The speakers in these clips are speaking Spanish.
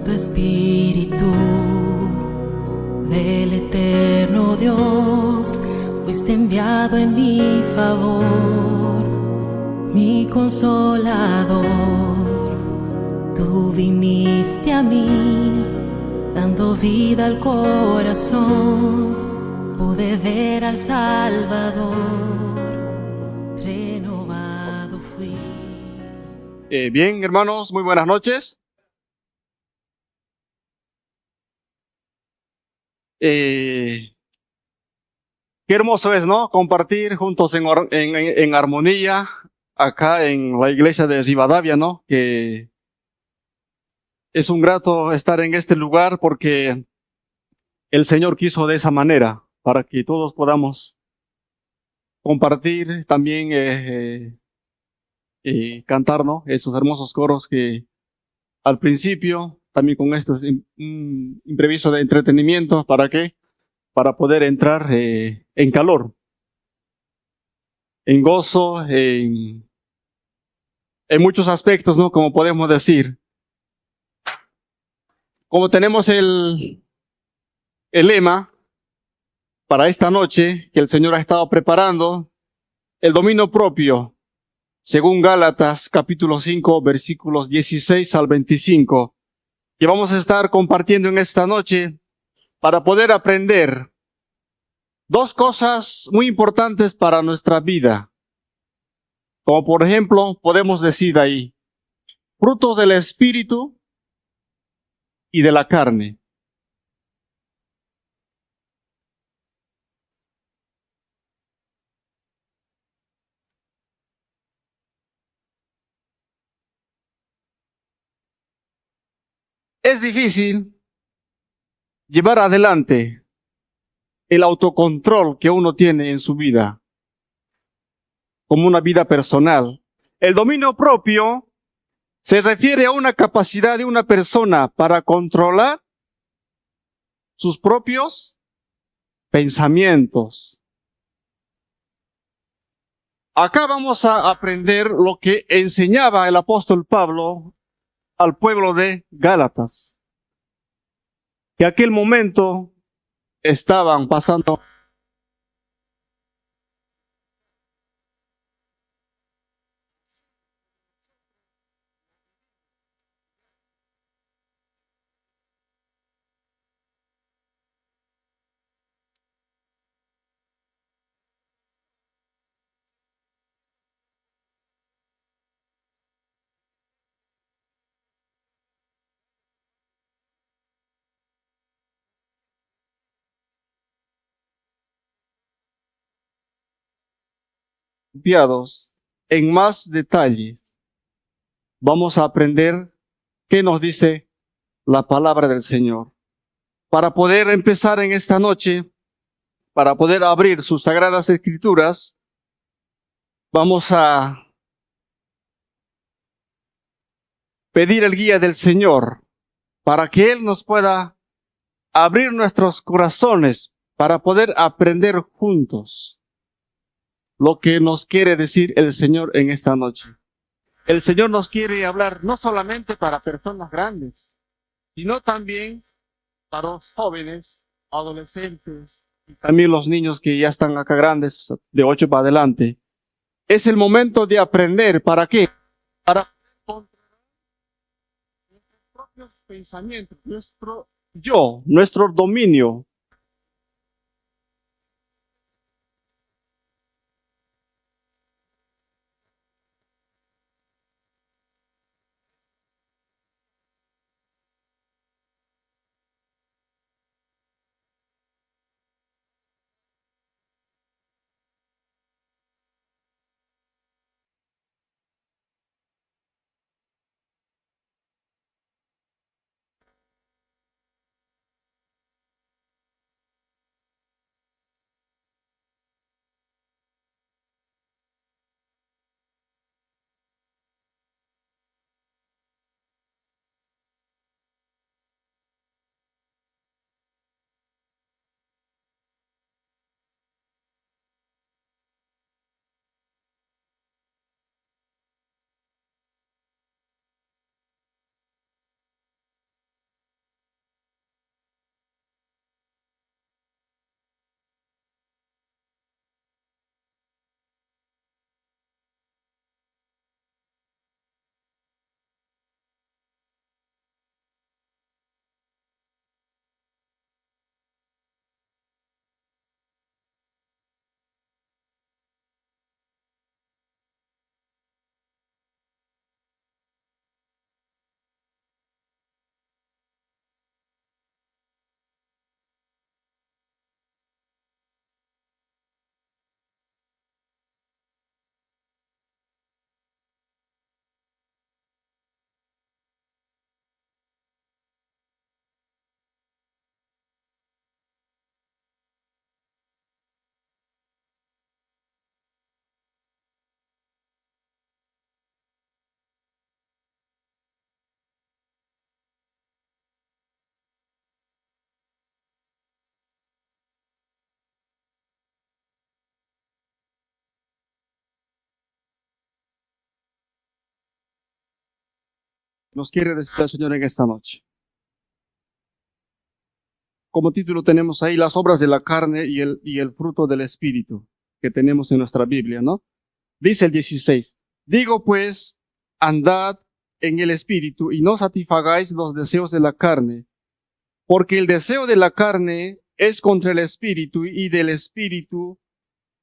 Santo Espíritu del eterno Dios, fuiste enviado en mi favor, mi consolador. Tú viniste a mí, dando vida al corazón. Pude ver al Salvador, renovado fui. Bien, hermanos, muy buenas noches. Qué hermoso es, ¿no? Compartir juntos en armonía acá en la iglesia de Rivadavia, ¿no? Que es un grato estar en este lugar porque el Señor quiso de esa manera, para que todos podamos compartir también cantar, ¿no? Esos hermosos coros que al principio, también con estos imprevisto de entretenimiento, ¿para qué? Para poder entrar en calor, en gozo, en muchos aspectos, ¿no? Como podemos decir. Como tenemos el lema para esta noche que el Señor ha estado preparando, el dominio propio, según Gálatas capítulo 5, versículos 16 al 25, que vamos a estar compartiendo en esta noche para poder aprender dos cosas muy importantes para nuestra vida. Como por ejemplo, podemos decir ahí, frutos del Espíritu y de la carne. Es difícil llevar adelante el autocontrol que uno tiene en su vida, como una vida personal. El dominio propio se refiere a una capacidad de una persona para controlar sus propios pensamientos. Acá vamos a aprender lo que enseñaba el apóstol Pablo al pueblo de Gálatas, que aquel momento estaban pasando limpiados en más detalle. Vamos a aprender qué nos dice la palabra del Señor. Para poder empezar en esta noche, para poder abrir sus sagradas escrituras, vamos a pedir el guía del Señor para que Él nos pueda abrir nuestros corazones para poder aprender juntos lo que nos quiere decir el Señor en esta noche. El Señor nos quiere hablar no solamente para personas grandes, sino también para los jóvenes, adolescentes, y también los niños que ya están acá grandes, de 8 para adelante. Es el momento de aprender. ¿Para qué? Para controlar nuestros propios pensamientos, nuestro yo, nuestro dominio. nos quiere decir el Señor en esta noche. Como título tenemos ahí las obras de la carne y el fruto del Espíritu que tenemos en nuestra Biblia, ¿no? Dice el 16, digo pues, andad en el Espíritu y no satisfagáis los deseos de la carne, porque el deseo de la carne es contra el Espíritu y del Espíritu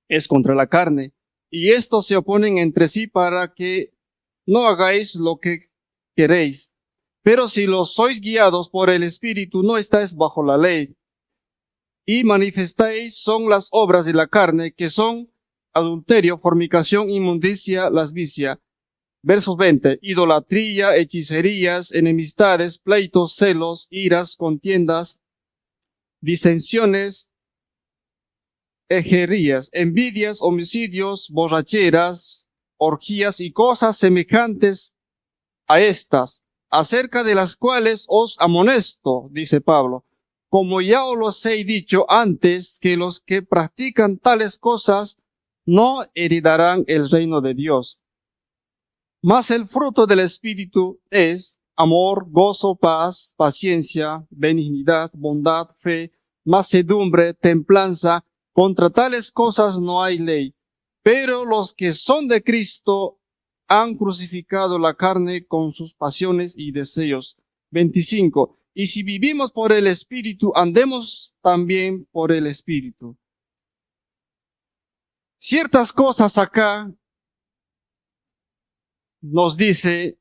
es contra la carne, y estos se oponen entre sí para que no hagáis lo que queréis. Pero si los sois guiados por el Espíritu, no estáis bajo la ley. Y manifestáis son las obras de la carne, que son adulterio, fornicación, inmundicia, lascivia. Versos 20. Idolatría, hechicerías, enemistades, pleitos, celos, iras, contiendas, disensiones, herejías, envidias, homicidios, borracheras, orgías y cosas semejantes a estas, acerca de las cuales os amonesto, dice Pablo, como ya os los he dicho antes, que los que practican tales cosas no heredarán el reino de Dios. Mas el fruto del Espíritu es amor, gozo, paz, paciencia, benignidad, bondad, fe, mansedumbre, templanza. Contra tales cosas no hay ley. Pero los que son de Cristo han crucificado la carne con sus pasiones y deseos. 25. Y si vivimos por el Espíritu, andemos también por el Espíritu. Ciertas cosas acá nos dice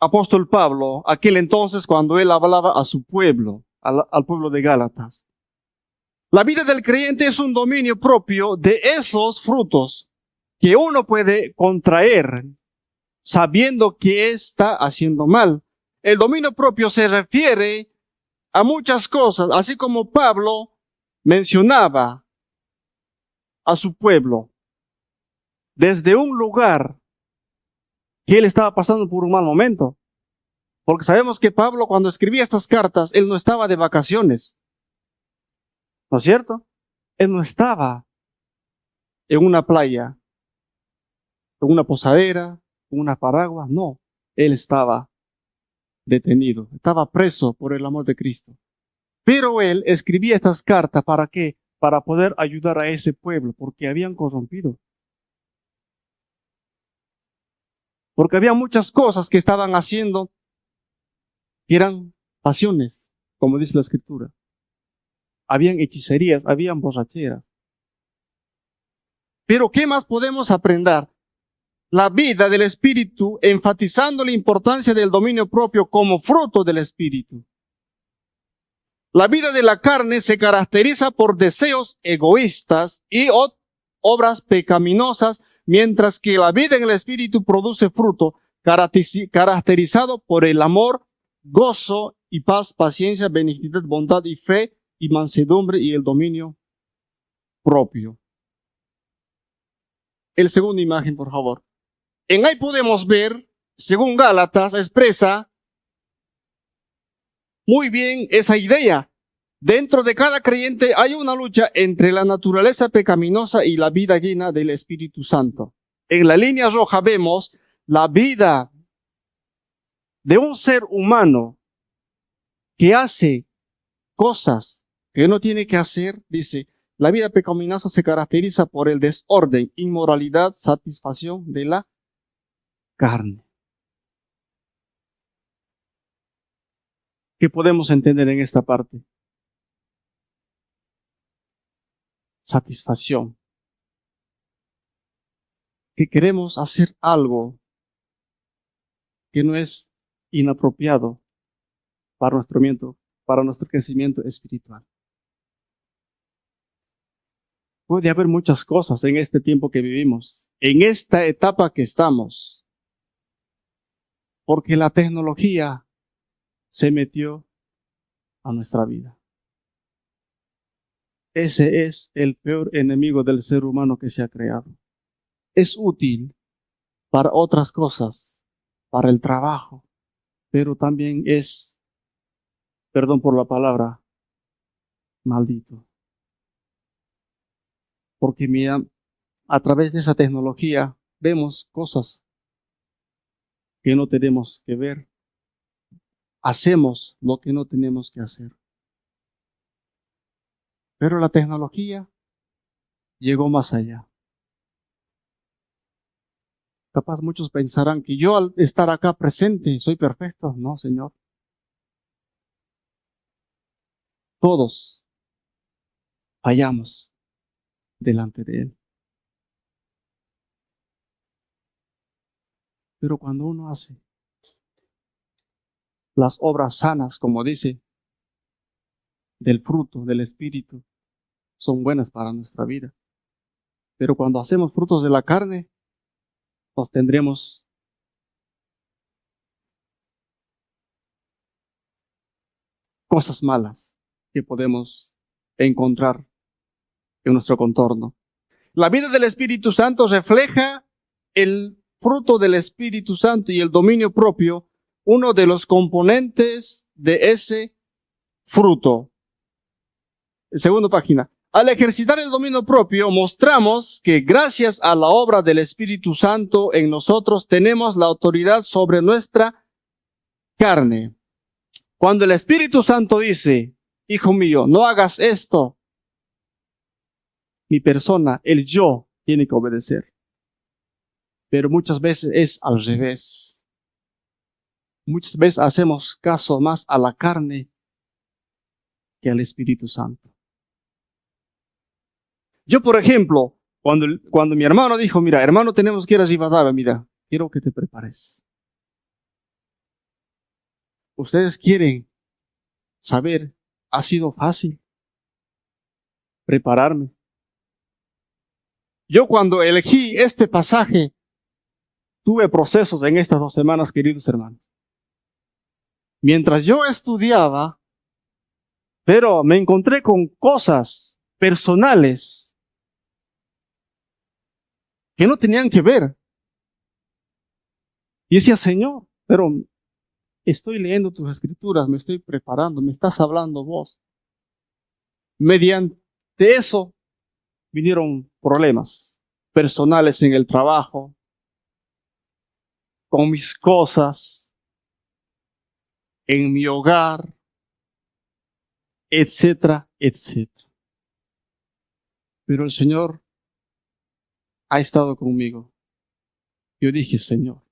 apóstol Pablo, aquel entonces cuando él hablaba a su pueblo, al pueblo de Gálatas. La vida del creyente es un dominio propio de esos frutos que uno puede contraer sabiendo que está haciendo mal. El dominio propio se refiere a muchas cosas, así como Pablo mencionaba a su pueblo desde un lugar que él estaba pasando por un mal momento. Porque sabemos que Pablo, cuando escribía estas cartas, él no estaba de vacaciones. ¿No es cierto? Él no estaba en una playa, en una posadera, en una paraguas. No, él estaba detenido, estaba preso por el amor de Cristo. Pero él escribía estas cartas, ¿para qué? Para poder ayudar a ese pueblo, porque habían corrompido. Porque había muchas cosas que estaban haciendo que eran pasiones, como dice la Escritura. Habían hechicerías, habían borracheras. Pero ¿qué más podemos aprender? La vida del Espíritu, enfatizando la importancia del dominio propio como fruto del Espíritu. La vida de la carne se caracteriza por deseos egoístas y obras pecaminosas, mientras que la vida en el Espíritu produce fruto caracterizado por el amor, gozo y paz, paciencia, benignidad, bondad y fe y mansedumbre y el dominio propio. El segunda imagen, por favor. En ahí podemos ver, según Gálatas, expresa muy bien esa idea. Dentro de cada creyente hay una lucha entre la naturaleza pecaminosa y la vida llena del Espíritu Santo. En la línea roja vemos la vida de un ser humano que hace cosas que no tiene que hacer. Dice, la vida pecaminosa se caracteriza por el desorden, inmoralidad, satisfacción de la carne. ¿Qué podemos entender en esta parte? Satisfacción. Que queremos hacer algo que no es inapropiado para nuestro crecimiento espiritual. Puede haber muchas cosas en este tiempo que vivimos, en esta etapa que estamos, porque la tecnología se metió a nuestra vida. Ese es el peor enemigo del ser humano que se ha creado. Es útil para otras cosas, para el trabajo, pero también es, perdón por la palabra, maldito. Porque mira, a través de esa tecnología vemos cosas que no tenemos que ver. Hacemos lo que no tenemos que hacer. Pero la tecnología llegó más allá. Capaz muchos pensarán que yo al estar acá presente soy perfecto. No, Señor. Todos fallamos delante de Él. Pero cuando uno hace las obras sanas, como dice, del fruto del Espíritu, son buenas para nuestra vida. Pero cuando hacemos frutos de la carne, nos tendremos cosas malas que podemos encontrar en nuestro contorno. La vida del Espíritu Santo refleja el fruto del Espíritu Santo y el dominio propio, uno de los componentes de ese fruto. Segunda página. Al ejercitar el dominio propio, mostramos que gracias a la obra del Espíritu Santo en nosotros tenemos la autoridad sobre nuestra carne. Cuando el Espíritu Santo dice, hijo mío, no hagas esto, mi persona, el yo, tiene que obedecer. Pero muchas veces es al revés. Muchas veces hacemos caso más a la carne que al Espíritu Santo. Yo, por ejemplo, cuando mi hermano dijo, mira, hermano, tenemos que ir a Rivadavia, mira, quiero que te prepares. Ustedes quieren saber, ¿ha sido fácil prepararme? Yo cuando elegí este pasaje, tuve procesos en estas 2 semanas, queridos hermanos. Mientras yo estudiaba, pero me encontré con cosas personales que no tenían que ver. Y decía, Señor, pero estoy leyendo tus escrituras, me estoy preparando, me estás hablando vos. Mediante eso vinieron problemas personales en el trabajo, con mis cosas, en mi hogar, etcétera, etcétera. Pero el Señor ha estado conmigo. Yo dije, Señor,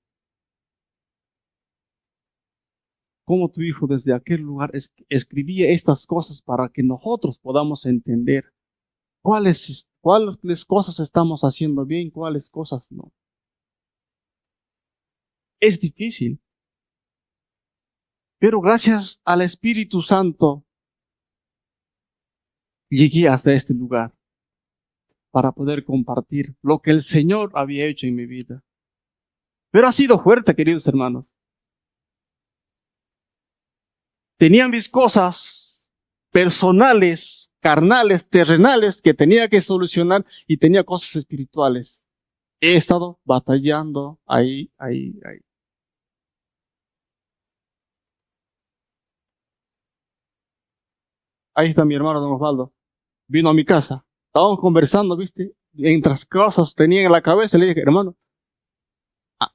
¿cómo tu Hijo desde aquel lugar escribía estas cosas para que nosotros podamos entender cuáles cosas estamos haciendo bien, cuáles cosas no? Es difícil. Pero gracias al Espíritu Santo llegué hasta este lugar para poder compartir lo que el Señor había hecho en mi vida. Pero ha sido fuerte, queridos hermanos. Tenía mis cosas personales, carnales, terrenales que tenía que solucionar y tenía cosas espirituales. He estado batallando ahí. Ahí está mi hermano don Osvaldo. Vino a mi casa. Estábamos conversando, ¿viste? Mientras cosas tenía en la cabeza, le dije, hermano,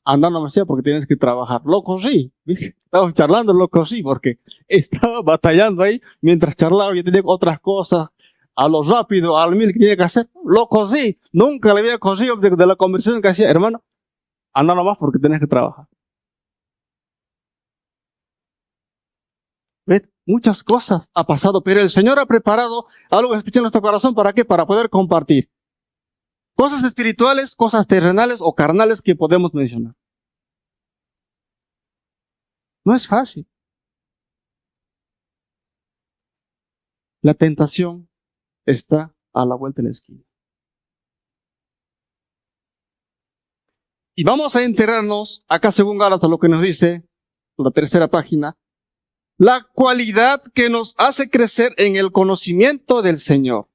anda no me sea porque tienes que trabajar. Lo corrí, ¿viste? Estábamos charlando, lo corrí porque estaba batallando ahí. Mientras charlaba, yo tenía otras cosas a lo rápido, al mil que tenía que hacer. Lo corrí. Nunca le había corrido de la conversación que hacía, hermano, anda nomás porque tienes que trabajar. ¿Ves? Muchas cosas ha pasado, pero el Señor ha preparado algo especial en nuestro corazón. ¿Para qué? Para poder compartir. Cosas espirituales, cosas terrenales o carnales que podemos mencionar. No es fácil. La tentación está a la vuelta de la esquina. Y vamos a enterarnos, acá según Gálatas lo que nos dice, la 3ª página, la cualidad que nos hace crecer en el conocimiento del Señor.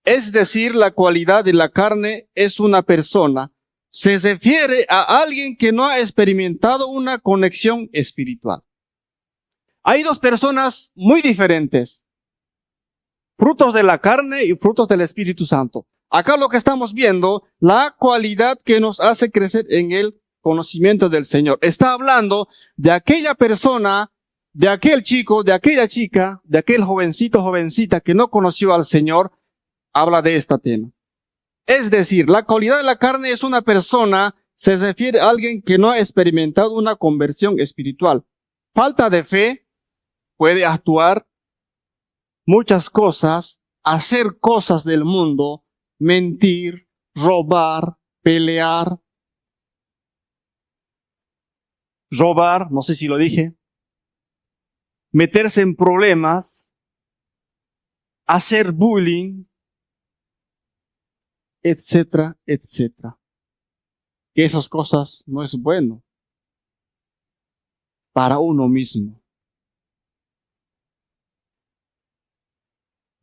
Es decir, la cualidad de la carne es una persona. Se refiere a alguien que no ha experimentado una conexión espiritual. Hay 2 personas muy diferentes. Frutos de la carne y frutos del Espíritu Santo. Acá lo que estamos viendo, la cualidad que nos hace crecer en el conocimiento del Señor. Está hablando de aquella persona, de aquel chico, de aquella chica, de aquel jovencito, jovencita que no conoció al Señor. Habla de este tema. Es decir, la cualidad de la carne es una persona, se refiere a alguien que no ha experimentado una conversión espiritual. Falta de fe puede actuar muchas cosas, hacer cosas del mundo, mentir, robar, pelear, no sé si lo dije, meterse en problemas, hacer bullying, etcétera, etcétera. Que esas cosas no es bueno para uno mismo.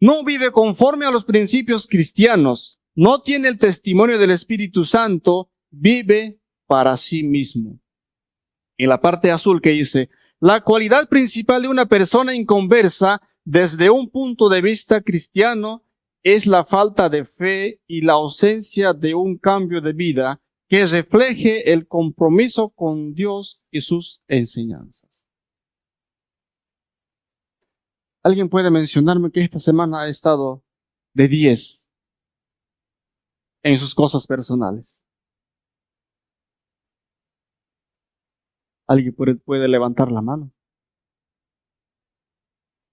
No vive conforme a los principios cristianos, no tiene el testimonio del Espíritu Santo, vive para sí mismo. En la parte azul que dice, la cualidad principal de una persona inconversa desde un punto de vista cristiano es la falta de fe y la ausencia de un cambio de vida que refleje el compromiso con Dios y sus enseñanzas. ¿Alguien puede mencionarme que esta semana ha estado de 10 en sus cosas personales? ¿Alguien puede levantar la mano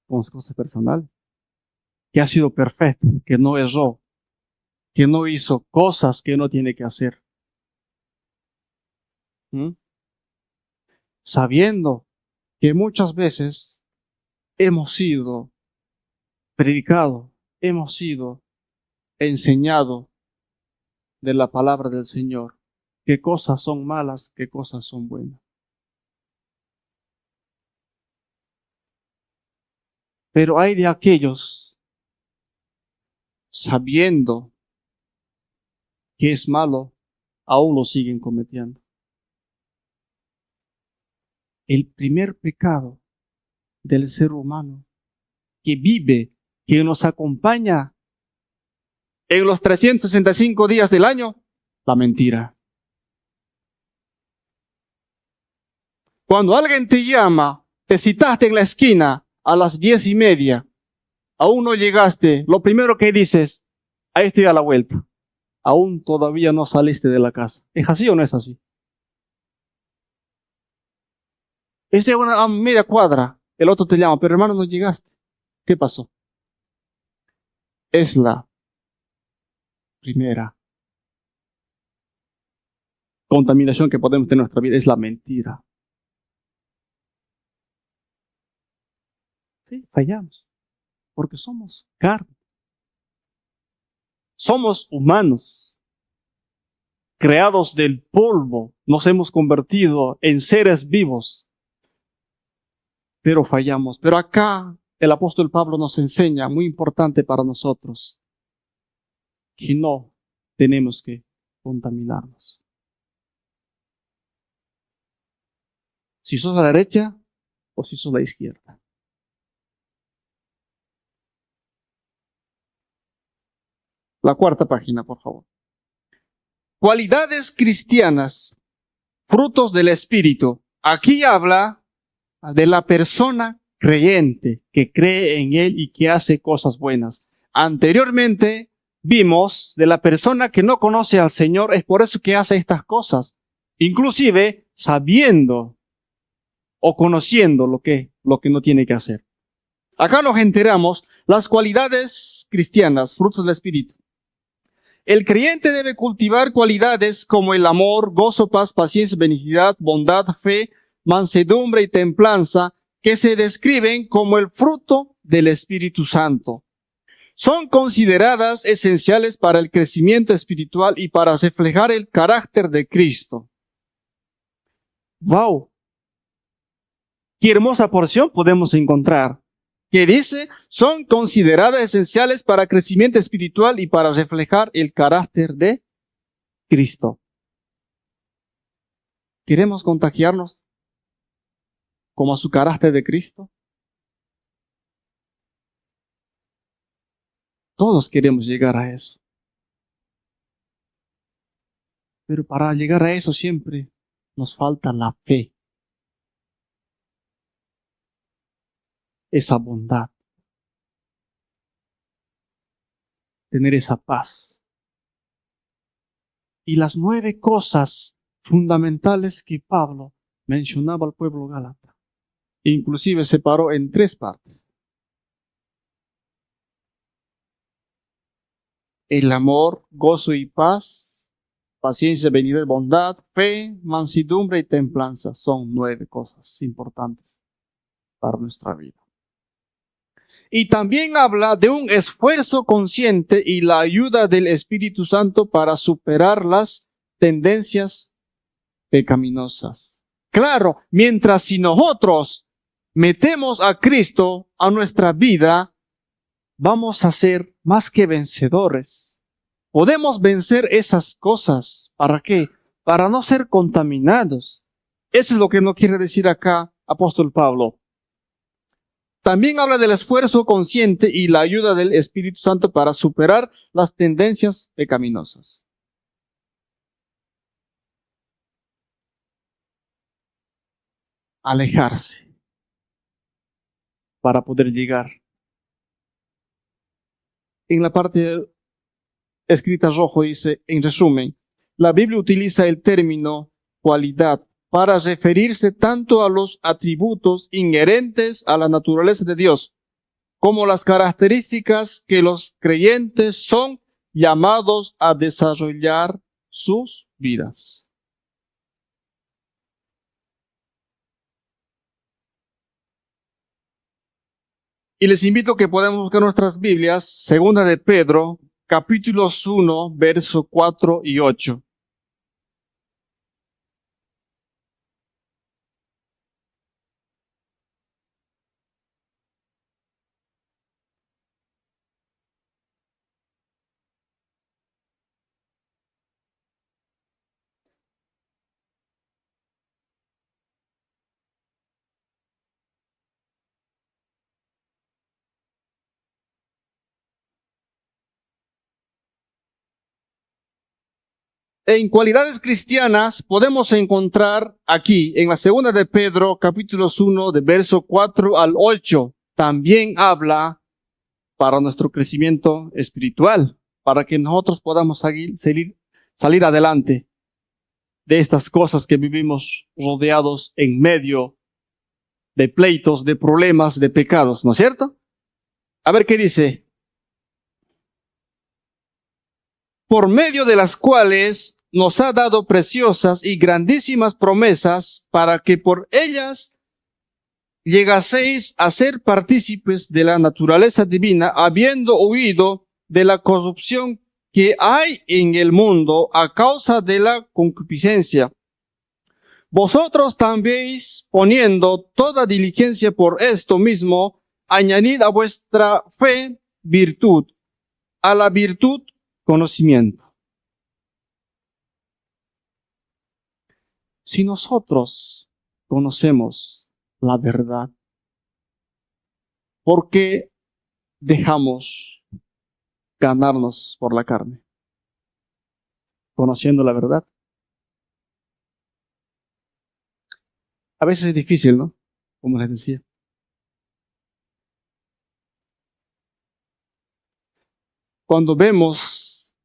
con sus cosas personales? Que ha sido perfecto, que no erró, que no hizo cosas que no tiene que hacer. Sabiendo que muchas veces hemos sido predicados, hemos sido enseñados de la palabra del Señor, qué cosas son malas, qué cosas son buenas. Pero hay de aquellos, sabiendo que es malo, aún lo siguen cometiendo. El primer pecado del ser humano que vive, que nos acompaña en los 365 días del año, la mentira. Cuando alguien te llama, te citaste en la esquina a las 10:30, aún no llegaste, lo primero que dices, ahí estoy a la vuelta. Aún todavía no saliste de la casa. ¿Es así o no es así? Estoy a una media cuadra, el otro te llama, pero hermano, no llegaste. ¿Qué pasó? Es la primera contaminación que podemos tener en nuestra vida, es la mentira. Sí, fallamos, porque somos carne. Somos humanos, creados del polvo, nos hemos convertido en seres vivos, pero fallamos. Pero acá el apóstol Pablo nos enseña, muy importante para nosotros, que no tenemos que contaminarnos. Si sos a la derecha o si sos a la izquierda. La cuarta página, por favor. Cualidades cristianas, frutos del Espíritu. Aquí habla de la persona creyente que cree en Él y que hace cosas buenas. Anteriormente vimos de la persona que no conoce al Señor, es por eso que hace estas cosas, inclusive sabiendo o conociendo lo que no tiene que hacer. Acá nos enteramos las cualidades cristianas, frutos del Espíritu. El creyente debe cultivar cualidades como el amor, gozo, paz, paciencia, benignidad, bondad, fe, mansedumbre y templanza, que se describen como el fruto del Espíritu Santo. Son consideradas esenciales para el crecimiento espiritual y para reflejar el carácter de Cristo. ¡Wow! ¡Qué hermosa porción podemos encontrar! Que dice, son consideradas esenciales para el crecimiento espiritual y para reflejar el carácter de Cristo. ¿Queremos contagiarnos como a su carácter de Cristo? Todos queremos llegar a eso. Pero para llegar a eso siempre nos falta la fe, esa bondad, tener esa paz. Y las 9 cosas fundamentales que Pablo mencionaba al pueblo gálatas, inclusive separó en 3 partes. El amor, gozo y paz, paciencia, benignidad, bondad, fe, mansedumbre y templanza. Son 9 cosas importantes para nuestra vida. Y también habla de un esfuerzo consciente y la ayuda del Espíritu Santo para superar las tendencias pecaminosas. Claro, mientras si nosotros metemos a Cristo a nuestra vida, vamos a ser más que vencedores. Podemos vencer esas cosas. ¿Para qué? Para no ser contaminados. Eso es lo que no quiere decir acá apóstol Pablo. También habla del esfuerzo consciente y la ayuda del Espíritu Santo para superar las tendencias pecaminosas. Alejarse para poder llegar. En la parte escrita rojo dice, en resumen, la Biblia utiliza el término cualidad para referirse tanto a los atributos inherentes a la naturaleza de Dios, como las características que los creyentes son llamados a desarrollar sus vidas. Y les invito a que podamos buscar nuestras Biblias, segunda de Pedro, capítulos 1, versos 4 y 8. En cualidades cristianas podemos encontrar aquí, en la segunda de Pedro, capítulos 1, de verso 4 al 8, también habla para nuestro crecimiento espiritual, para que nosotros podamos salir adelante de estas cosas que vivimos rodeados en medio de pleitos, de problemas, de pecados, ¿no es cierto? A ver qué dice. Por medio de las cuales nos ha dado preciosas y grandísimas promesas para que por ellas llegaseis a ser partícipes de la naturaleza divina, habiendo huido de la corrupción que hay en el mundo a causa de la concupiscencia. Vosotros también, poniendo toda diligencia por esto mismo, añadid a vuestra fe virtud, a la virtud conocimiento. Si nosotros conocemos la verdad, ¿por qué dejamos ganarnos por la carne? Conociendo la verdad. A veces es difícil, ¿no? Como les decía. Cuando vemos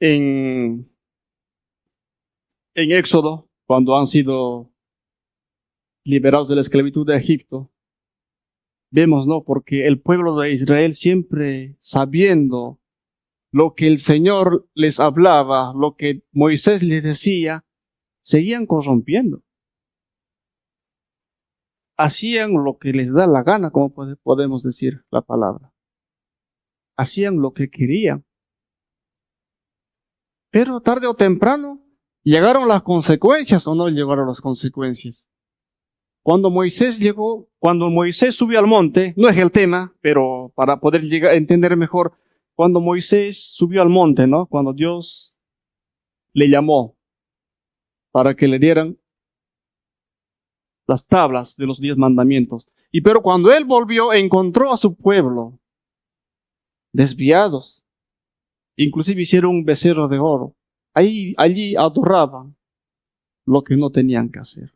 en Éxodo, cuando han sido liberados de la esclavitud de Egipto, vemos, ¿no? Porque el pueblo de Israel siempre sabiendo lo que el Señor les hablaba, lo que Moisés les decía, seguían corrompiendo. Hacían lo que les da la gana, como podemos decir la palabra. Hacían lo que querían. Pero tarde o temprano, ¿llegaron las consecuencias o no llegaron las consecuencias? Cuando Moisés subió al monte, no es el tema, pero para poder llegar a entender mejor, cuando Moisés subió al monte, ¿no? Cuando Dios le llamó para que le dieran las tablas de los 10 mandamientos. Pero cuando él volvió, encontró a su pueblo desviados. Inclusive hicieron un becerro de oro allí adoraban lo que no tenían que hacer.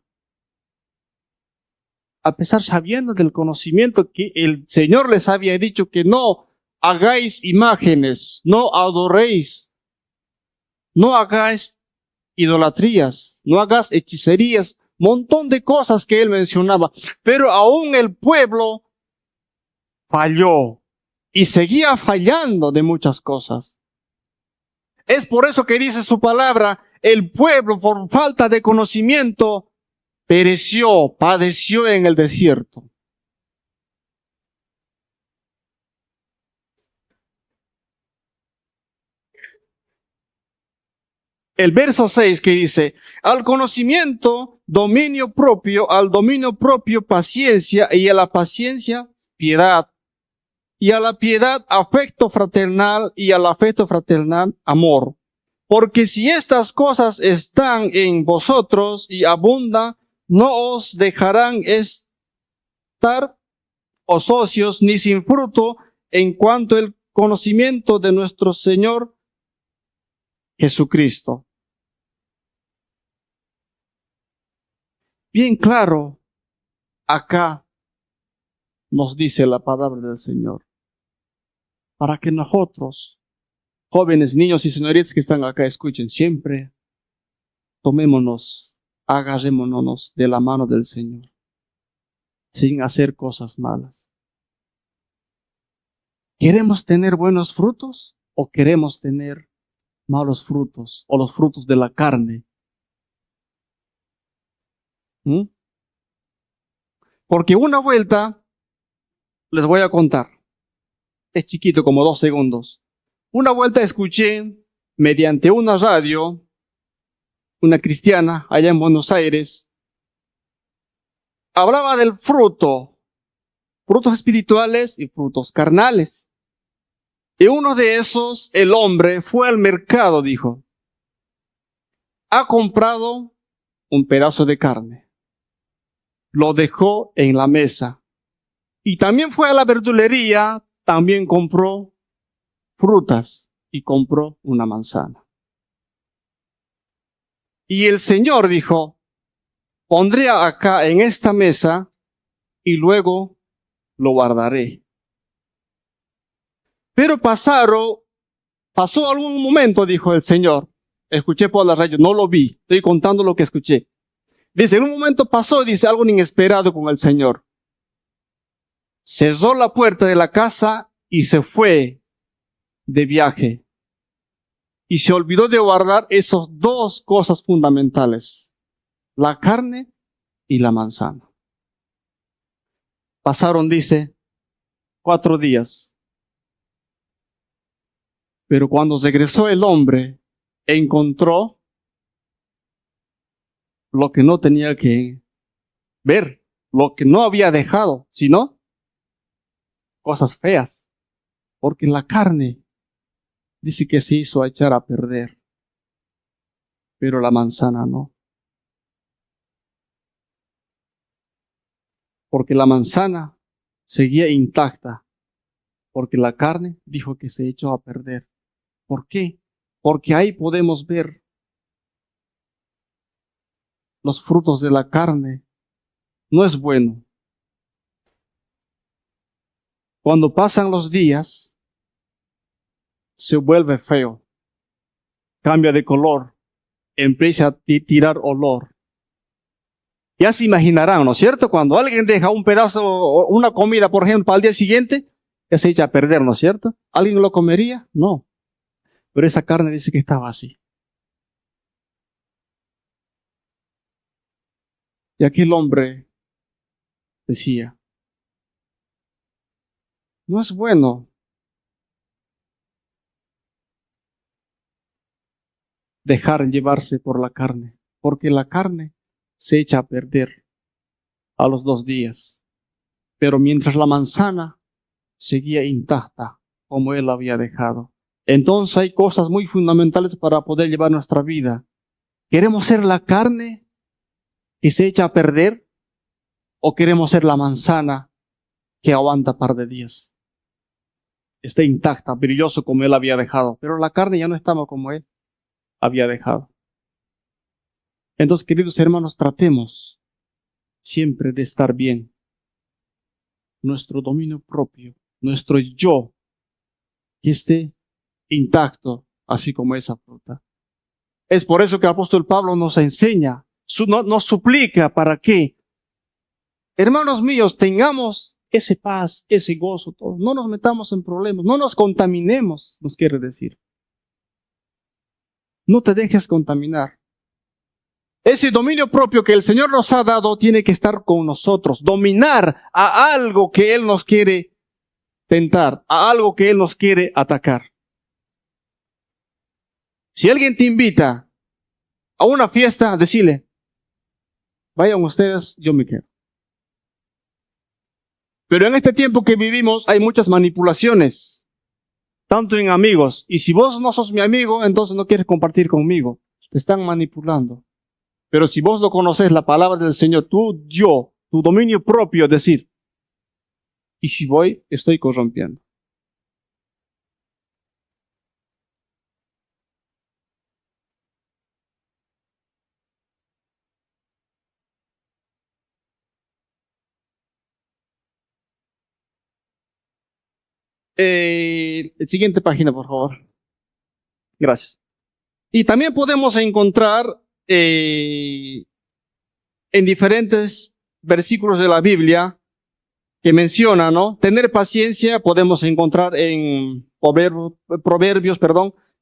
A pesar sabiendo del conocimiento que el Señor les había dicho que no hagáis imágenes, no adoréis, no hagáis idolatrías, no hagáis hechicerías, montón de cosas que Él mencionaba. Pero aún el pueblo falló y seguía fallando de muchas cosas. Es por eso que dice su palabra, el pueblo por falta de conocimiento pereció, padeció en el desierto. El verso 6 que dice, al conocimiento, dominio propio, al dominio propio, paciencia, y a la paciencia, piedad, y a la piedad, afecto fraternal, y al afecto fraternal, amor. Porque si estas cosas están en vosotros y abundan, no os dejarán estar ociosos ni sin fruto en cuanto al conocimiento de nuestro Señor Jesucristo. Bien claro, acá nos dice la palabra del Señor, para que nosotros, jóvenes, niños y señoritas que están acá, escuchen siempre, tomémonos, agarrémonos de la mano del Señor, sin hacer cosas malas. ¿Queremos tener buenos frutos o queremos tener malos frutos o los frutos de la carne? Porque una vuelta, les voy a contar, es chiquito, como 2 segundos. Una vuelta escuché mediante una radio, una cristiana allá en Buenos Aires, hablaba del fruto, frutos espirituales y frutos carnales. Y uno de esos, el hombre fue al mercado, dijo, ha comprado un pedazo de carne, lo dejó en la mesa y también fue a la verdulería, también compró frutas y compró una manzana. Y el Señor dijo, pondré acá en esta mesa y luego lo guardaré. Pero pasó algún momento, dijo el Señor. Escuché por la radio, no lo vi, estoy contando lo que escuché. Dice, en un momento pasó, dice, algo inesperado con el Señor. Cerró la puerta de la casa y se fue de viaje. Y se olvidó de guardar esas 2 cosas fundamentales, la carne y la manzana. Pasaron, dice, 4 días. Pero cuando regresó el hombre, encontró lo que no tenía que ver, lo que no había dejado, sino cosas feas. Porque la carne dice que se hizo echar a perder, pero la manzana no. Porque la manzana seguía intacta, porque la carne dijo que se echó a perder. ¿Por qué? Porque ahí podemos ver los frutos de la carne. No es bueno. Cuando pasan los días, se vuelve feo, cambia de color, empieza a tirar olor. Ya se imaginarán, ¿no es cierto? Cuando alguien deja un pedazo o una comida, por ejemplo, al día siguiente, ya se echa a perder, ¿no es cierto? ¿Alguien lo comería? No. Pero esa carne dice que estaba así. Y aquel hombre decía, no es bueno dejar llevarse por la carne, porque la carne se echa a perder a los 2 días. Pero mientras la manzana seguía intacta, como él la había dejado. Entonces hay cosas muy fundamentales para poder llevar nuestra vida. ¿Queremos ser la carne que se echa a perder? ¿O queremos ser la manzana que aguanta par de días? Está intacta, brilloso como él había dejado, pero la carne ya no estaba como él. había dejado. Entonces, queridos hermanos, tratemos siempre de estar bien. Nuestro dominio propio, nuestro yo, que esté intacto, así como esa fruta. Es por eso que el apóstol Pablo nos enseña, nos suplica para que, hermanos míos, tengamos ese paz, ese gozo, todo. No nos metamos en problemas, no nos contaminemos, nos quiere decir. No te dejes contaminar. Ese dominio propio que el Señor nos ha dado tiene que estar con nosotros, dominar a algo que Él nos quiere tentar, a algo que Él nos quiere atacar. Si alguien te invita a una fiesta, decile, vayan ustedes, yo me quedo. Pero en este tiempo que vivimos hay muchas manipulaciones, tanto en amigos. Y si vos no sos mi amigo, entonces no quieres compartir conmigo. Te están manipulando. Pero si vos no conoces la palabra del Señor, tu dominio propio, decir, y si voy, estoy corrompiendo. Siguiente página, por favor. Gracias. Y también podemos encontrar en diferentes versículos de la Biblia que menciona, ¿no? Tener paciencia podemos encontrar en Proverbios,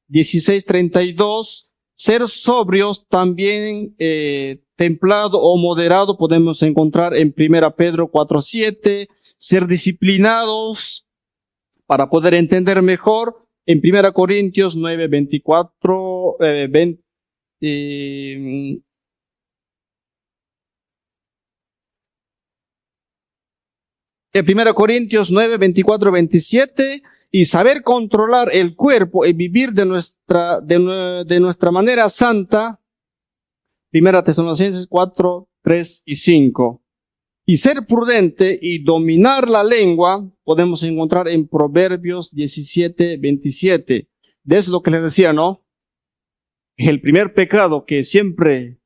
16:32. Ser sobrios también, templado o moderado, podemos encontrar en 1 Pedro 4:7. Ser disciplinados para poder entender mejor en 1 Corintios 9:24, en 1 Corintios 9:24-27, y saber controlar el cuerpo y vivir de nuestra manera santa, 1 Tesalonicenses 4:3-5. Y ser prudente y dominar la lengua, podemos encontrar en Proverbios 17:27. De eso es lo que les decía, ¿no? El primer pecado que siempre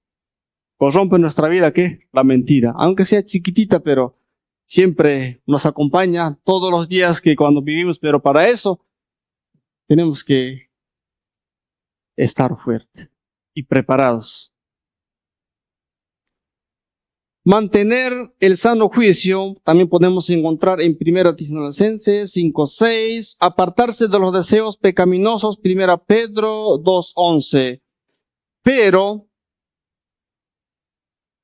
corrompe nuestra vida, ¿qué? La mentira. Aunque sea chiquitita, pero siempre nos acompaña todos los días que cuando vivimos. Pero para eso tenemos que estar fuertes y preparados. Mantener el sano juicio, también podemos encontrar en 1 Tesalonicenses 5:6, apartarse de los deseos pecaminosos, 1 Pedro 2:11. Pero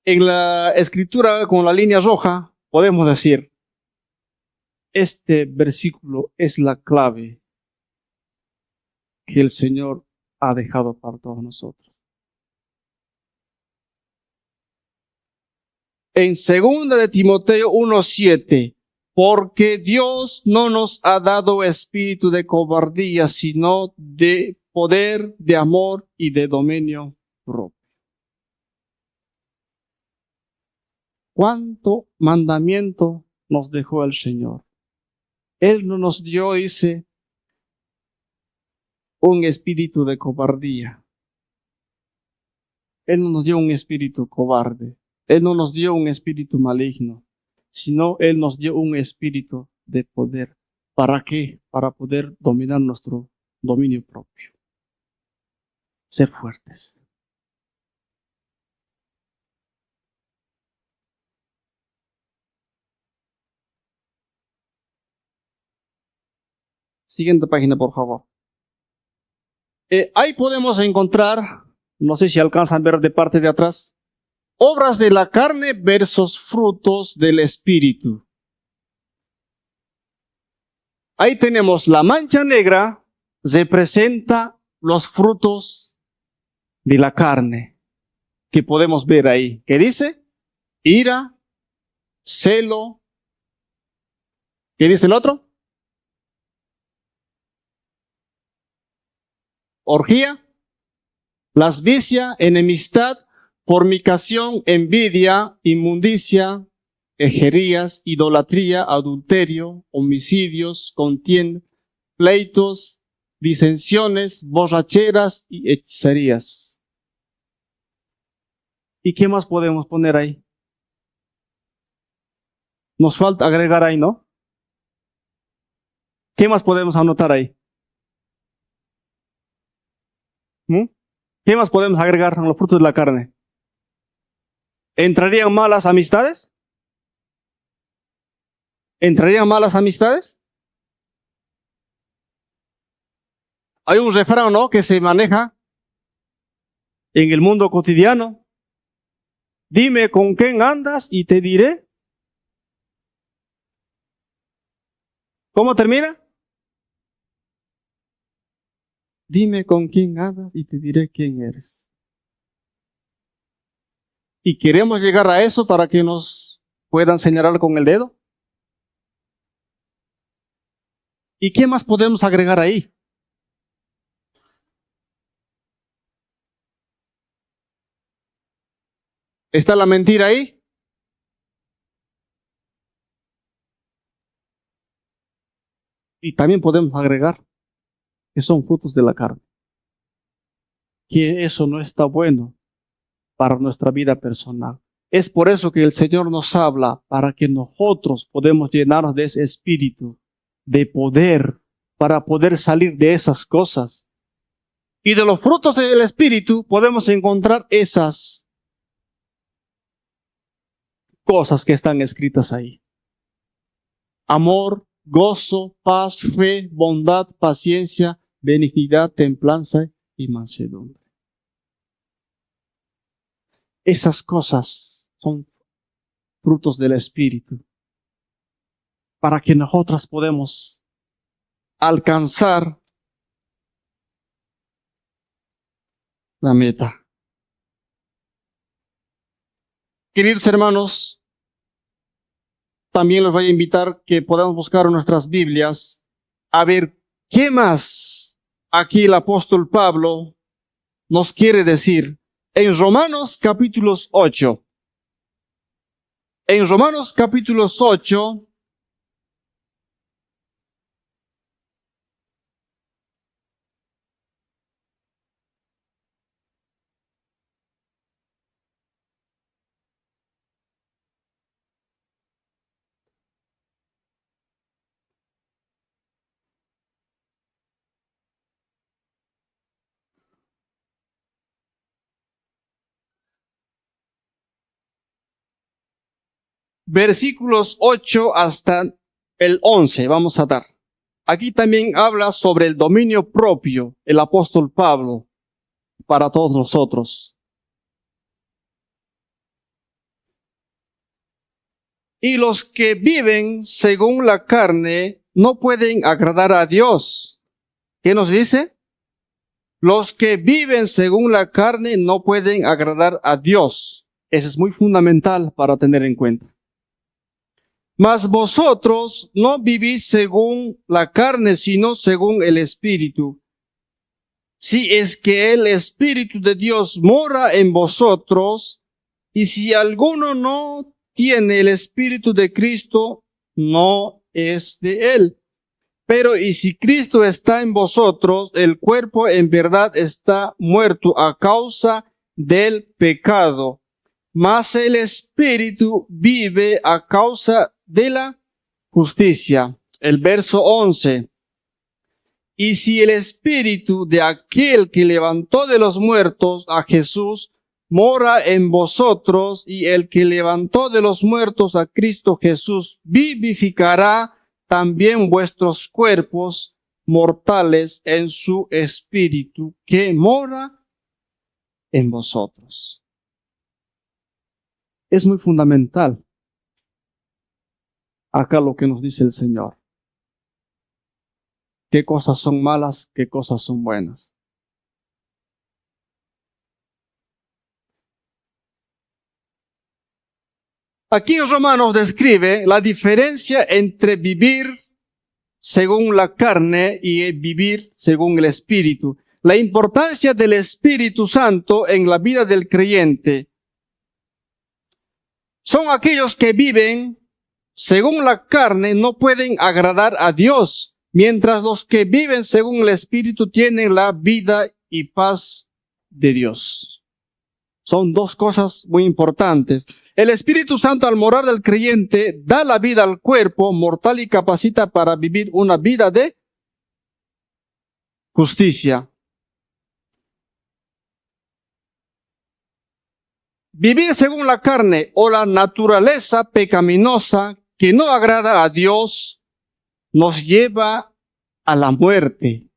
en la escritura con la línea roja podemos decir, este versículo es la clave que el Señor ha dejado para todos nosotros. En 2 de Timoteo 1:7, porque Dios no nos ha dado espíritu de cobardía, sino de poder, de amor y de dominio propio. ¿Cuánto mandamiento nos dejó el Señor? Él no nos dio, dice, un espíritu de cobardía. Él no nos dio un espíritu cobarde. Él no nos dio un espíritu maligno, sino Él nos dio un espíritu de poder. ¿Para qué? Para poder dominar nuestro dominio propio. Ser fuertes. Siguiente página, por favor. Ahí podemos encontrar, no sé si alcanzan a ver de parte de atrás, obras de la carne versus frutos del espíritu. Ahí tenemos la mancha negra, representa los frutos de la carne que podemos ver ahí. ¿Qué dice? Ira, celo. ¿Qué dice el otro? Orgía, lascivia, enemistad, fornicación, envidia, inmundicia, herejías, idolatría, adulterio, homicidios, contienda, pleitos, disensiones, borracheras y hechicerías. ¿Y qué más podemos poner ahí? Nos falta agregar ahí, ¿no? ¿Qué más podemos anotar ahí? ¿Qué más podemos agregar en los frutos de la carne? ¿Entrarían malas amistades? ¿Entrarían malas amistades? Hay un refrán, ¿no?, que se maneja en el mundo cotidiano. Dime con quién andas y te diré. ¿Cómo termina? Dime con quién andas y te diré quién eres. Y queremos llegar a eso para que nos puedan señalar con el dedo. ¿Y qué más podemos agregar ahí? ¿Está la mentira ahí? Y también podemos agregar que son frutos de la carne. Que eso no está bueno para nuestra vida personal. Es por eso que el Señor nos habla, para que nosotros podamos llenarnos de ese espíritu de poder, para poder salir de esas cosas. Y de los frutos del espíritu podemos encontrar esas cosas que están escritas ahí. Amor, gozo, paz, fe, bondad, paciencia, benignidad, templanza y mansedumbre. Esas cosas son frutos del Espíritu, para que nosotros podamos alcanzar la meta. Queridos hermanos, también les voy a invitar que podamos buscar en nuestras Biblias a ver qué más aquí el apóstol Pablo nos quiere decir en Romanos capítulos 8. En Romanos capítulos 8, versículos 8 hasta el 11, vamos a dar. Aquí también habla sobre el dominio propio, el apóstol Pablo, para todos nosotros. Y los que viven según la carne no pueden agradar a Dios. ¿Qué nos dice? Los que viven según la carne no pueden agradar a Dios. Eso es muy fundamental para tener en cuenta. Mas vosotros no vivís según la carne, sino según el Espíritu. Si es que el Espíritu de Dios mora en vosotros, y si alguno no tiene el Espíritu de Cristo, no es de él. Pero y si Cristo está en vosotros, el cuerpo en verdad está muerto a causa del pecado, mas el Espíritu vive a causa de la justicia. El verso 11. Y si el Espíritu de aquel que levantó de los muertos a Jesús mora en vosotros, y el que levantó de los muertos a Cristo Jesús vivificará también vuestros cuerpos mortales en su Espíritu que mora en vosotros. Es muy fundamental acá lo que nos dice el Señor. ¿Qué cosas son malas? ¿Qué cosas son buenas? Aquí en Romanos describe la diferencia entre vivir según la carne y vivir según el Espíritu. La importancia del Espíritu Santo en la vida del creyente. Son aquellos que viven según la carne, no pueden agradar a Dios. mientras los que viven según el Espíritu tienen la vida y paz de Dios. Son dos cosas muy importantes. El Espíritu Santo, al morar del creyente, da la vida al cuerpo mortal y capacita para vivir una vida de justicia. Vivir según la carne o la naturaleza pecaminosa que no agrada a Dios nos lleva a la muerte.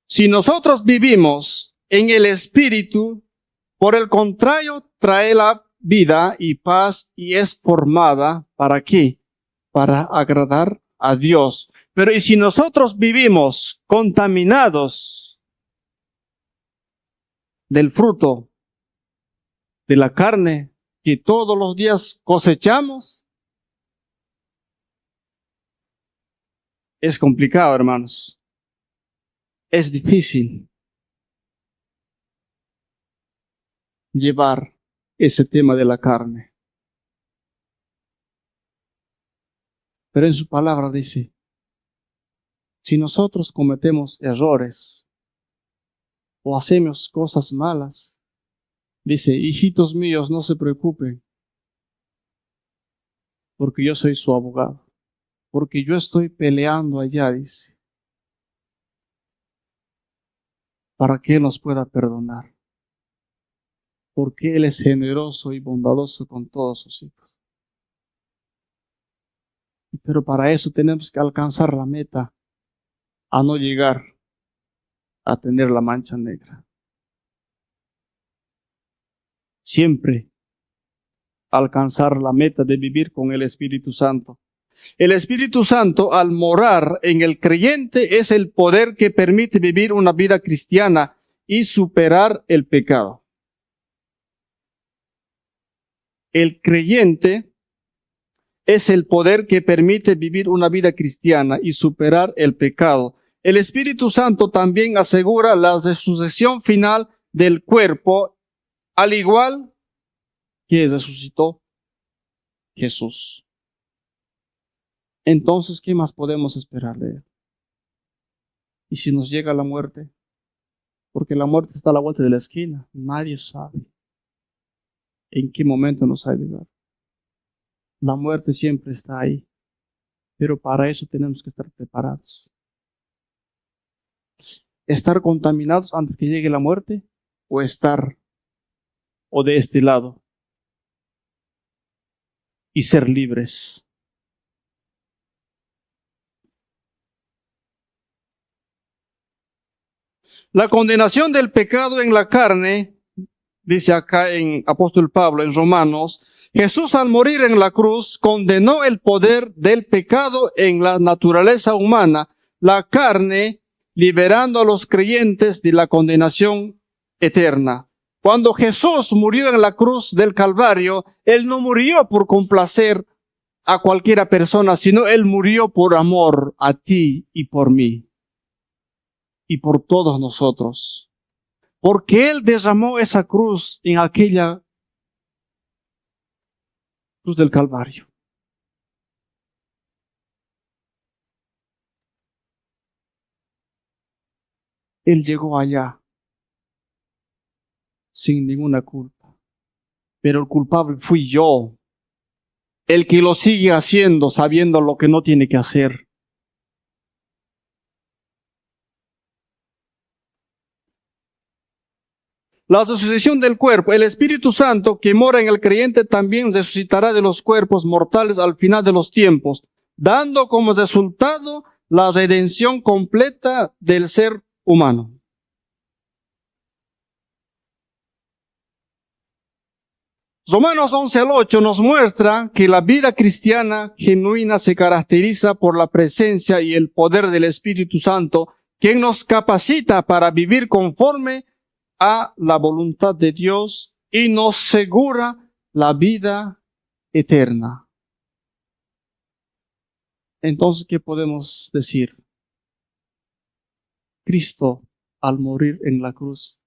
Si nosotros vivimos en el Espíritu, por el contrario, trae la vida y paz y es formada, ¿para qué? Para agradar a Dios. Pero ¿y si nosotros vivimos contaminados del fruto de la carne que todos los días cosechamos? Es complicado, hermanos. Es difícil llevar ese tema de la carne. Pero en su palabra dice, si nosotros cometemos errores o hacemos cosas malas, dice, hijitos míos, no se preocupen, porque yo soy su abogado, porque yo estoy peleando allá, dice, para que Él nos pueda perdonar, porque Él es generoso y bondadoso con todos sus hijos. Pero para eso tenemos que alcanzar la meta, a no llegar a tener la mancha negra. Siempre alcanzar la meta de vivir con el Espíritu Santo. El Espíritu Santo, al morar en el creyente, es el poder que permite vivir una vida cristiana y superar el pecado. El creyente es el poder que permite vivir una vida cristiana y superar el pecado. El Espíritu Santo también asegura la resurrección final del cuerpo, al igual que resucitó Jesús. Entonces, ¿qué más podemos esperar de Él? Y si nos llega la muerte, porque la muerte está a la vuelta de la esquina, nadie sabe en qué momento nos ha de llegar. La muerte siempre está ahí, pero para eso tenemos que estar preparados. Estar contaminados antes que llegue la muerte, o de este lado, y ser libres. La condenación del pecado en la carne, dice acá en Apóstol Pablo, en Romanos, Jesús al morir en la cruz condenó el poder del pecado en la naturaleza humana, la carne, liberando a los creyentes de la condenación eterna. Cuando Jesús murió en la cruz del Calvario, Él no murió por complacer a cualquiera persona, sino Él murió por amor a ti y por mí y por todos nosotros. Porque Él derramó esa cruz en aquella cruz del Calvario. Él llegó allá sin ninguna culpa. Pero el culpable fui yo, el que lo sigue haciendo sabiendo lo que no tiene que hacer. La resurrección del cuerpo, el Espíritu Santo que mora en el creyente también resucitará de los cuerpos mortales al final de los tiempos, dando como resultado la redención completa del ser humano. Romanos 11:8 nos muestra que la vida cristiana genuina se caracteriza por la presencia y el poder del Espíritu Santo, quien nos capacita para vivir conforme a la voluntad de Dios y nos asegura la vida eterna. Entonces, ¿qué podemos decir? Cristo, al morir en la cruz,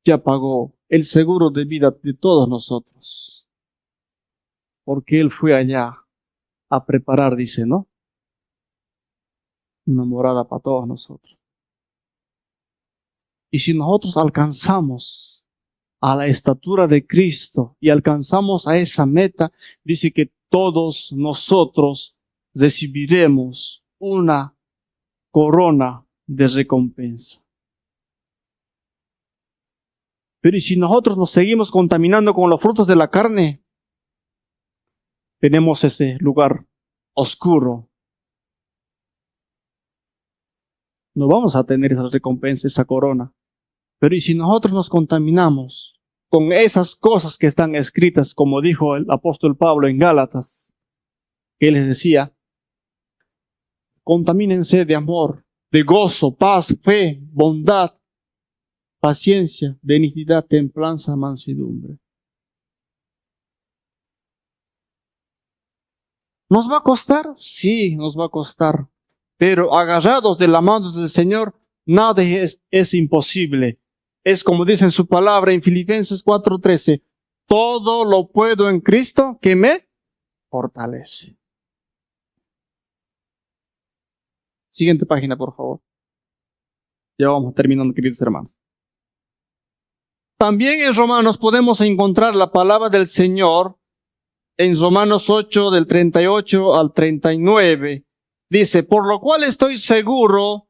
ya pagó el seguro de vida de todos nosotros. Porque Él fue allá a preparar, dice, ¿no? una morada para todos nosotros. Y si nosotros alcanzamos a la estatura de Cristo y alcanzamos a esa meta, dice que todos nosotros recibiremos una corona de recompensa. Pero ¿y si nosotros nos seguimos contaminando con los frutos de la carne? Tenemos ese lugar oscuro. No vamos a tener esa recompensa, esa corona. Pero ¿y si nosotros nos contaminamos con esas cosas que están escritas, como dijo el apóstol Pablo en Gálatas, que él les decía, contamínense de amor, de gozo, paz, fe, bondad, paciencia, benignidad, templanza, mansedumbre? ¿Nos va a costar? Sí, nos va a costar. Pero agarrados de la mano del Señor, nada es imposible. Es como dice en su palabra en Filipenses 4:13, todo lo puedo en Cristo que me fortalece. Siguiente página, por favor. Ya vamos terminando, queridos hermanos. También en Romanos podemos encontrar la palabra del Señor en Romanos 8, del 38 al 39. Dice, por lo cual estoy seguro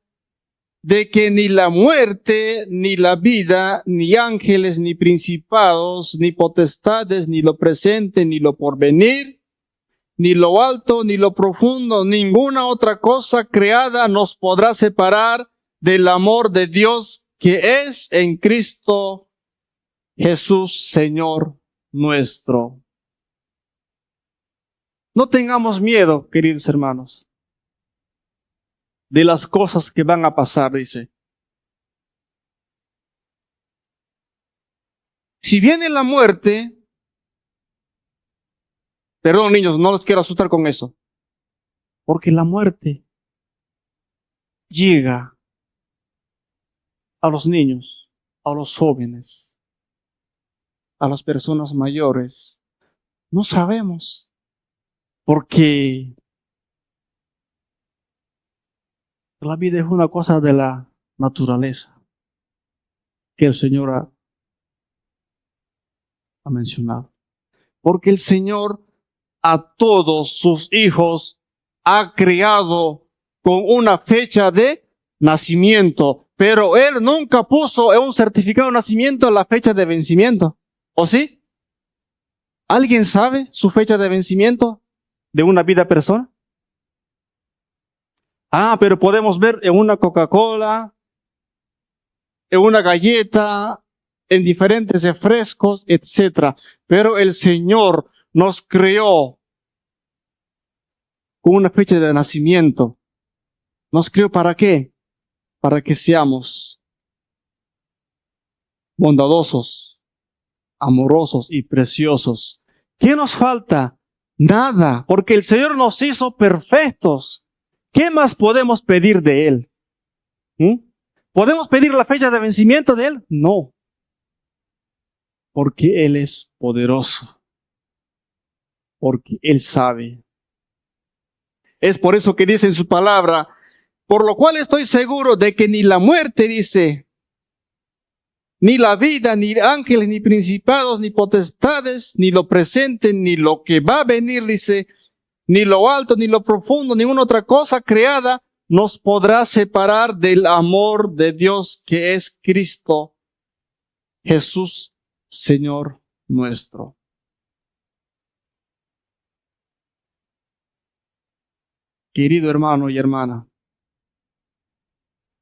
de que ni la muerte, ni la vida, ni ángeles, ni principados, ni potestades, ni lo presente, ni lo porvenir, ni lo alto, ni lo profundo, ninguna otra cosa creada nos podrá separar del amor de Dios que es en Cristo Jesús, Señor nuestro. No tengamos miedo, queridos hermanos, de las cosas que van a pasar, dice. Si viene la muerte, perdón niños, no los quiero asustar con eso, porque la muerte llega a los niños, a los jóvenes, a las personas mayores. No sabemos, porque la vida es una cosa de la naturaleza que el Señor ha mencionado. Porque el Señor a todos sus hijos ha creado con una fecha de nacimiento, pero Él nunca puso en un certificado de nacimiento la fecha de vencimiento. ¿O sí? ¿Alguien sabe su fecha de vencimiento de una vida persona? Pero podemos ver en una Coca-Cola, en una galleta, en diferentes refrescos, etc. Pero el Señor nos creó con una fecha de nacimiento. ¿Nos creó para qué? Para que seamos bondadosos, amorosos y preciosos. ¿Qué nos falta? Nada, porque el Señor nos hizo perfectos. ¿Qué más podemos pedir de Él? ¿Podemos pedir la fecha de vencimiento de Él? No, porque Él es poderoso, porque Él sabe. Es por eso que dice en su palabra, por lo cual estoy seguro de que ni la muerte, dice, ni la vida, ni ángeles, ni principados, ni potestades, ni lo presente, ni lo que va a venir, dice, ni lo alto, ni lo profundo, ninguna otra cosa creada nos podrá separar del amor de Dios que es Cristo Jesús, Señor nuestro. Querido hermano y hermana,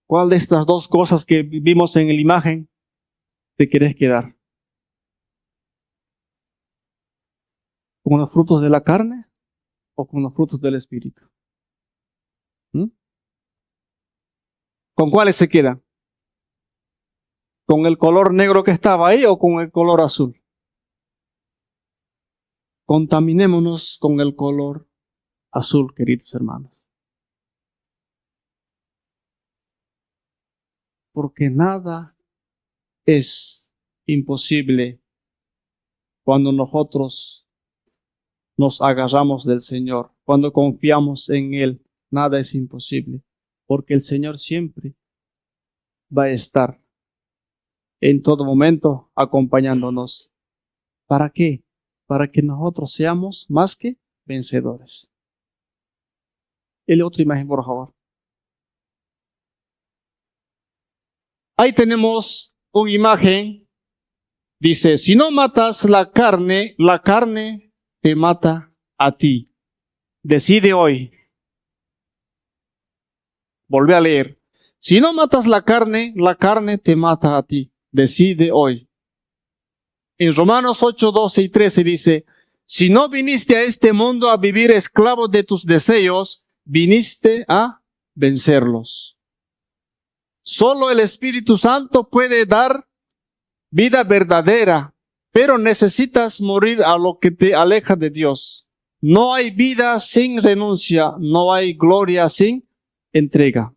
¿cuál de estas dos cosas que vimos en la imagen te quieres quedar? ¿Con los frutos de la carne o con los frutos del Espíritu? ¿Con cuáles se quedan? ¿Con el color negro que estaba ahí o con el color azul? Contaminémonos con el color azul, queridos hermanos. Porque nada es imposible cuando nosotros nos agarramos del Señor, cuando confiamos en Él. Nada es imposible. porque el Señor siempre va a estar en todo momento acompañándonos. ¿Para qué? Para que nosotros seamos más que vencedores. Y la otra imagen, por favor. Ahí tenemos una imagen. Dice, si no matas la carne te mata a ti. Decide hoy. Volvé a leer. Si no matas la carne te mata a ti. Decide hoy. En Romanos 8, 12 y 13 dice, si no viniste a este mundo a vivir esclavo de tus deseos, viniste a vencerlos. Solo el Espíritu Santo puede dar vida verdadera, pero necesitas morir a lo que te aleja de Dios. No hay vida sin renuncia, no hay gloria sin entrega.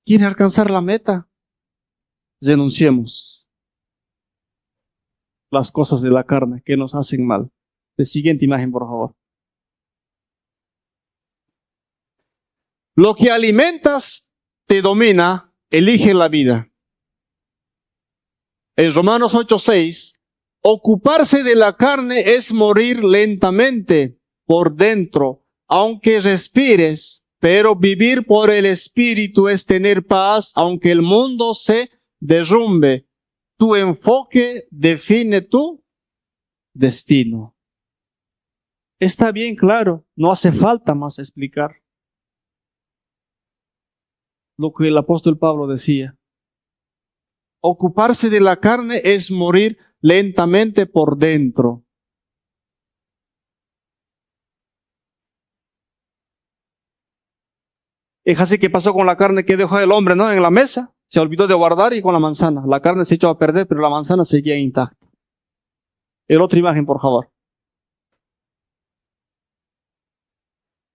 ¿Quieres alcanzar la meta? Renunciemos las cosas de la carne que nos hacen mal. La siguiente imagen, por favor. Lo que alimentas te domina, elige la vida. En Romanos 8:6, ocuparse de la carne es morir lentamente por dentro, aunque respires, pero vivir por el Espíritu es tener paz, aunque el mundo se derrumbe. Tu enfoque define tu destino. Está bien claro, no hace falta más explicar lo que el apóstol Pablo decía. Ocuparse de la carne es morir lentamente por dentro. Es así que pasó con la carne que dejó el hombre, ¿no? En la mesa. Se olvidó de guardar y con la manzana. La carne se echó a perder, pero la manzana seguía intacta. El otra imagen, por favor.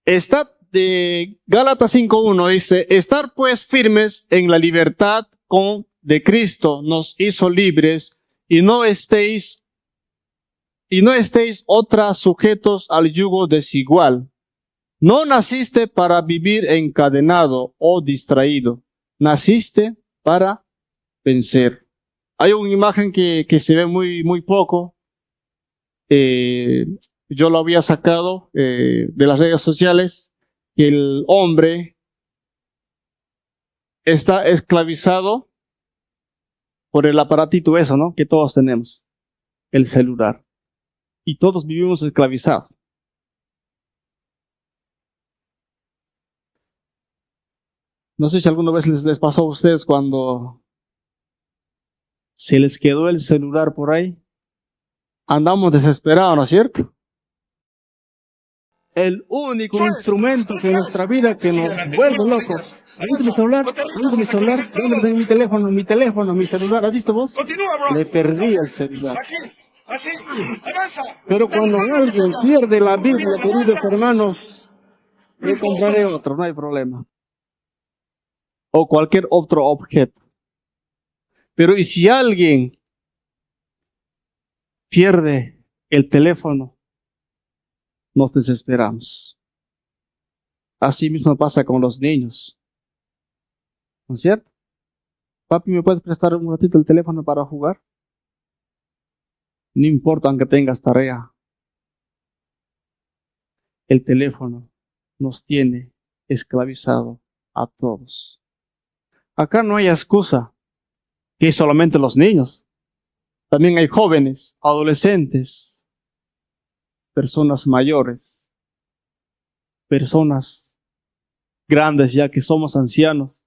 Estad de Gálatas 5:1 dice, estar pues firmes en la libertad de Cristo nos hizo libres y no estéis otra sujetos al yugo desigual. No naciste para vivir encadenado o distraído. Naciste para vencer. Hay una imagen que se ve muy poco. Yo lo había sacado de las redes sociales. El hombre está esclavizado por el aparatito eso, ¿no? Que todos tenemos. El celular. Y todos vivimos esclavizados. No sé si alguna vez les pasó a ustedes cuando se les quedó el celular por ahí. Andamos desesperados, ¿no es cierto? El único instrumento que en nuestra vida que nos vuelve locos. ¿Has visto mi celular? ¿Dónde tengo mi teléfono, mi celular? ¿Has visto vos? Le perdí el celular. Pero cuando alguien pierde la Biblia, queridos hermanos, le compraré otro, no hay problema. O cualquier otro objeto. Pero ¿y si alguien pierde el teléfono? Nos desesperamos. Así mismo pasa con los niños. ¿No es cierto? Papi, ¿me puedes prestar un ratito el teléfono para jugar? No importa aunque tengas tarea. El teléfono nos tiene esclavizado a todos. Acá no hay excusa que es solamente los niños. También hay jóvenes, adolescentes, personas mayores, personas grandes ya que somos ancianos.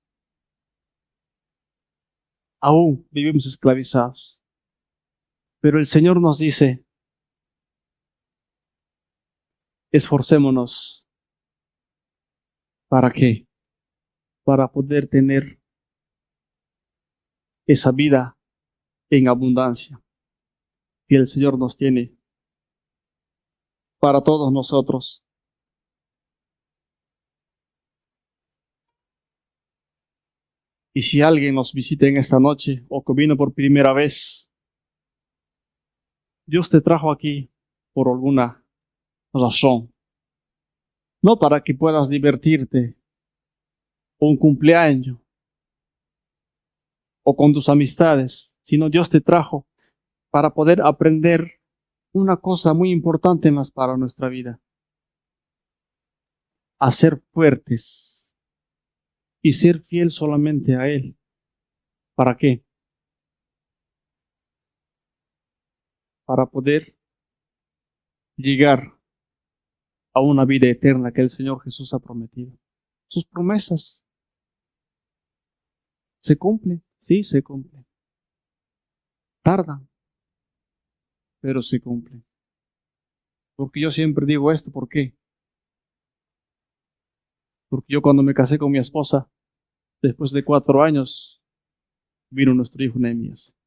Aún vivimos esclavizados. Pero el Señor nos dice, esforcémonos. ¿Para qué? Para poder tener esa vida en abundancia que el Señor nos tiene para todos nosotros. Y si alguien nos visita en esta noche o que vino por primera vez, Dios te trajo aquí por alguna razón. no para que puedas divertirte, un cumpleaños, o con tus amistades, sino Dios te trajo para poder aprender una cosa muy importante más para nuestra vida. A ser fuertes y ser fiel solamente a Él. ¿Para qué? Para poder llegar a una vida eterna que el Señor Jesús ha prometido. Sus promesas se cumplen, sí se cumplen. Tardan, pero se cumplen. Porque yo siempre digo esto, ¿por qué? Porque yo cuando me casé con mi esposa, después de 4 años, vino nuestro hijo Nehemías.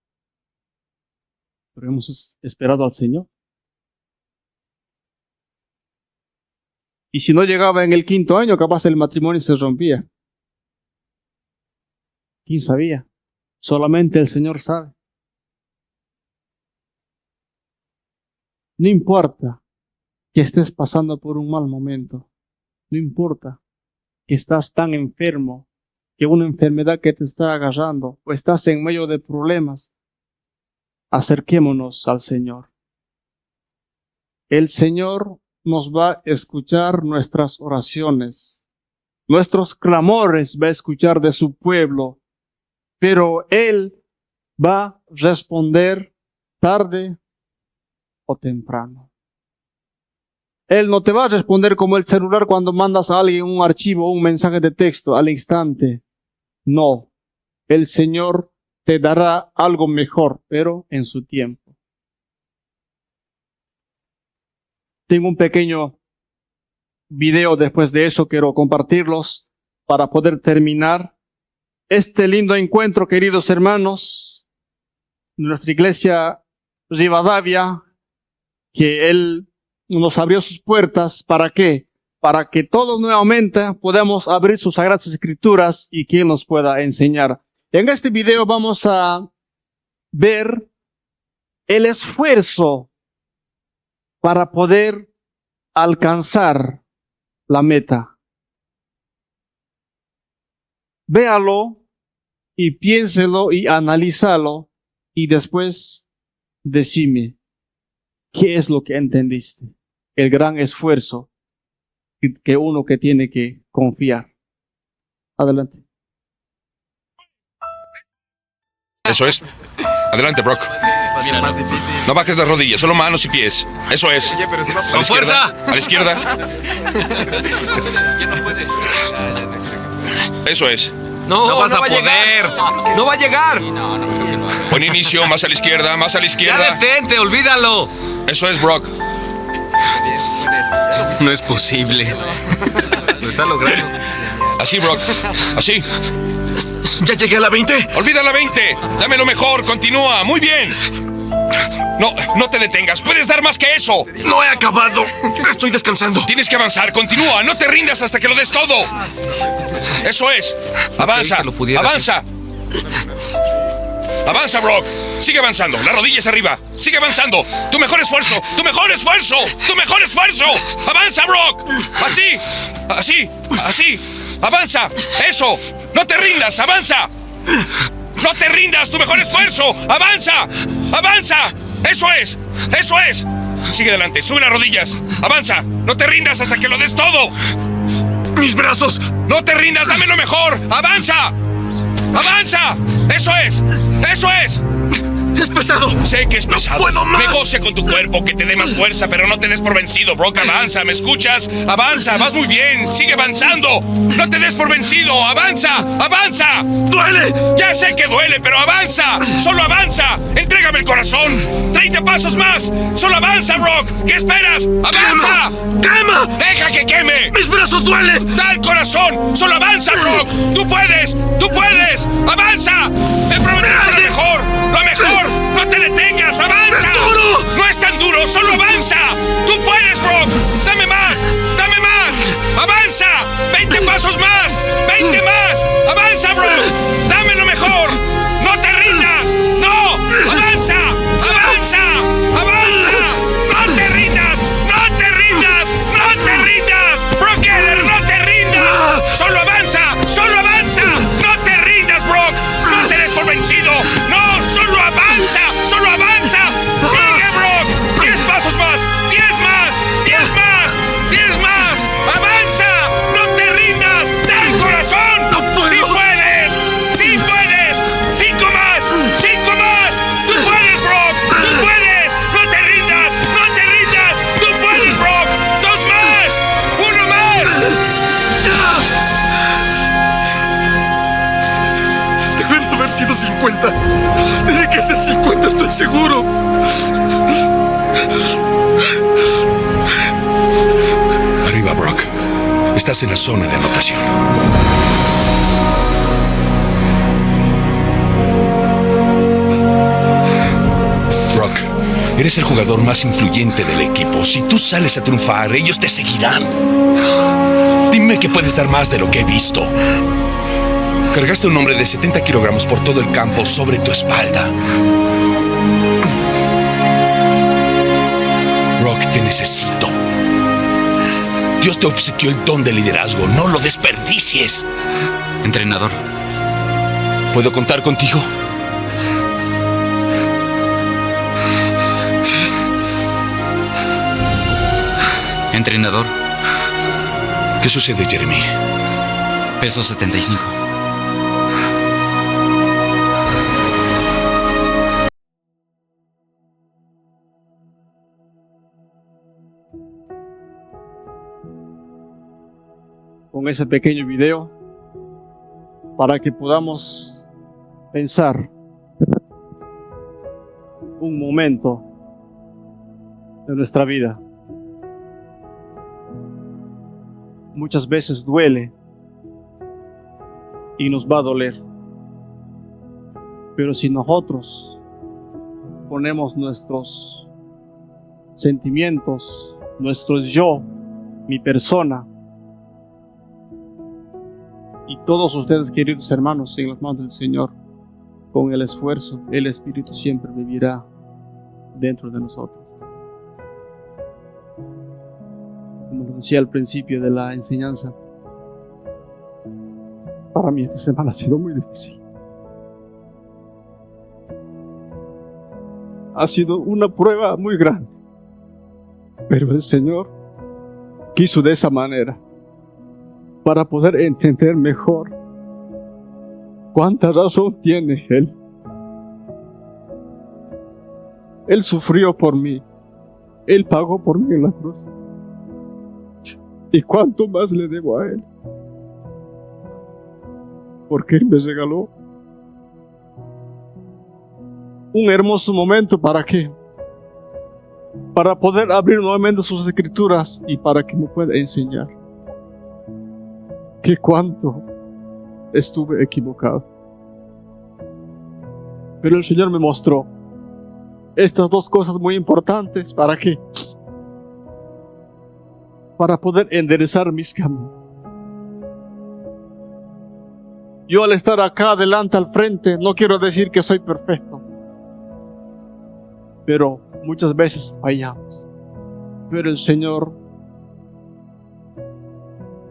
Pero hemos esperado al Señor. Y si no llegaba en el 5.º año, capaz el matrimonio se rompía. ¿Quién sabía? Solamente el Señor sabe. No importa que estés pasando por un mal momento. No importa que estás tan enfermo, que una enfermedad que te está agarrando, o estás en medio de problemas. Acerquémonos al Señor. El Señor nos va a escuchar nuestras oraciones. Nuestros clamores va a escuchar de su pueblo. Pero Él va a responder tarde o temprano. Él no te va a responder como el celular cuando mandas a alguien un archivo o un mensaje de texto al instante. No, el Señor te dará algo mejor, pero en su tiempo. Tengo un pequeño video después de eso, quiero compartirlos para poder terminar este lindo encuentro, queridos hermanos, nuestra iglesia Rivadavia, que Él nos abrió sus puertas. ¿Para qué? Para que todos nuevamente podamos abrir sus sagradas escrituras y que Él nos pueda enseñar. En este video vamos a ver el esfuerzo para poder alcanzar la meta. Véalo y piénselo y analízalo y después decime qué es lo que entendiste. El gran esfuerzo que uno que tiene que confiar. Adelante. Eso es. Adelante, Brock. Más difícil. No bajes las rodillas, solo manos y pies. Eso es. Oye, pero se va A la por izquierda. A la izquierda. Ya no puede. Eso es. No vas a poder. No va a llegar. Buen inicio, más a la izquierda, más a la Ya izquierda. detente, olvídalo. Eso es, Brock. No es posible. Lo está logrando. Así, Brock. Así. Ya llegué a la 20. Olvida la 20. Dame lo mejor. Continúa. Muy bien. No te detengas. Puedes dar más que eso. No he acabado. Estoy descansando. Tienes que avanzar. Continúa. No te rindas hasta que lo des todo. Eso es. Avanza. creí que lo pudiera Avanza. Avanza, Brock. Sigue avanzando. Las rodillas arriba. Sigue avanzando. Tu mejor esfuerzo. Tu mejor esfuerzo. Tu mejor esfuerzo. Avanza, Brock. Así. Así. Así. Avanza. Eso. No te rindas. Avanza. No te rindas. Tu mejor esfuerzo. Avanza. Avanza. Eso es. Eso es. Sigue adelante. Sube las rodillas. Avanza. No te rindas hasta que lo des todo. Mis brazos. No te rindas. Dame lo mejor. Avanza. Avanza. Eso es. Eso es. Es pesado. Sé que es pesado. No puedo más. Negocia con tu cuerpo que te dé más fuerza, pero no te des por vencido, Brock. Avanza, ¿me escuchas? Avanza, vas muy bien. Sigue avanzando. No te des por vencido. Avanza, avanza. ¡Duele! Ya sé que duele, pero avanza. Solo avanza. Entrégame el corazón. 30 pasos más. Solo avanza, Brock. ¿Qué esperas? ¡Avanza! ¡Quema! ¡Deja que queme! ¡Mis brazos duelen! ¡Da el corazón! ¡Solo avanza, Brock! ¡Tú puedes! ¡Tú puedes! ¡Avanza! ¡Me prometiste lo mejor! ¡Lo mejor! ¡No te detengas! ¡Avanza! ¡Es duro! ¡No es tan duro! ¡Solo avanza! ¡Tú puedes, Brock! ¡Dame más! ¡Dame más! ¡Avanza! ¡20 pasos más! ¡20 más! ¡Avanza, Brock! ¡Dame lo mejor! ¡No te rindas! ¡No! ¡Avanza! ¡Avanza! ¡Avanza! ¡No te rindas! ¡No te rindas! ¡No te rindas! ¡Brock! que es el 50, estoy seguro. Arriba, Brock. Estás en la zona de anotación. Brock, eres el jugador más influyente del equipo. Si tú sales a triunfar, ellos te seguirán. Dime que puedes dar más de lo que he visto. Cargaste a un hombre de 70 kilogramos por todo el campo sobre tu espalda. Brock, te necesito. Dios te obsequió el don de liderazgo. No lo desperdicies. Entrenador. ¿Puedo contar contigo? Entrenador. ¿Qué sucede, Jeremy? Peso 75. Con ese pequeño video para que podamos pensar un momento de nuestra vida. Muchas veces duele y nos va a doler, pero si nosotros ponemos nuestros sentimientos, nuestros yo, mi persona, y todos ustedes, queridos hermanos, en las manos del Señor, con el esfuerzo, el Espíritu siempre vivirá dentro de nosotros. Como lo decía al principio de la enseñanza, para mí esta semana ha sido muy difícil. Ha sido una prueba muy grande, pero el Señor quiso de esa manera, para poder entender mejor cuánta razón tiene Él. Él sufrió por mí. Él pagó por mí en la cruz. ¿Y cuánto más le debo a Él? Porque Él me regaló un hermoso momento. ¿Para qué? Para poder abrir nuevamente sus escrituras y para que me pueda enseñar que cuánto estuve equivocado. Pero el Señor me mostró estas dos cosas muy importantes. ¿Para qué? Para poder enderezar mis caminos. Yo al estar acá adelante al frente, no quiero decir que soy perfecto, pero muchas veces fallamos. Pero el Señor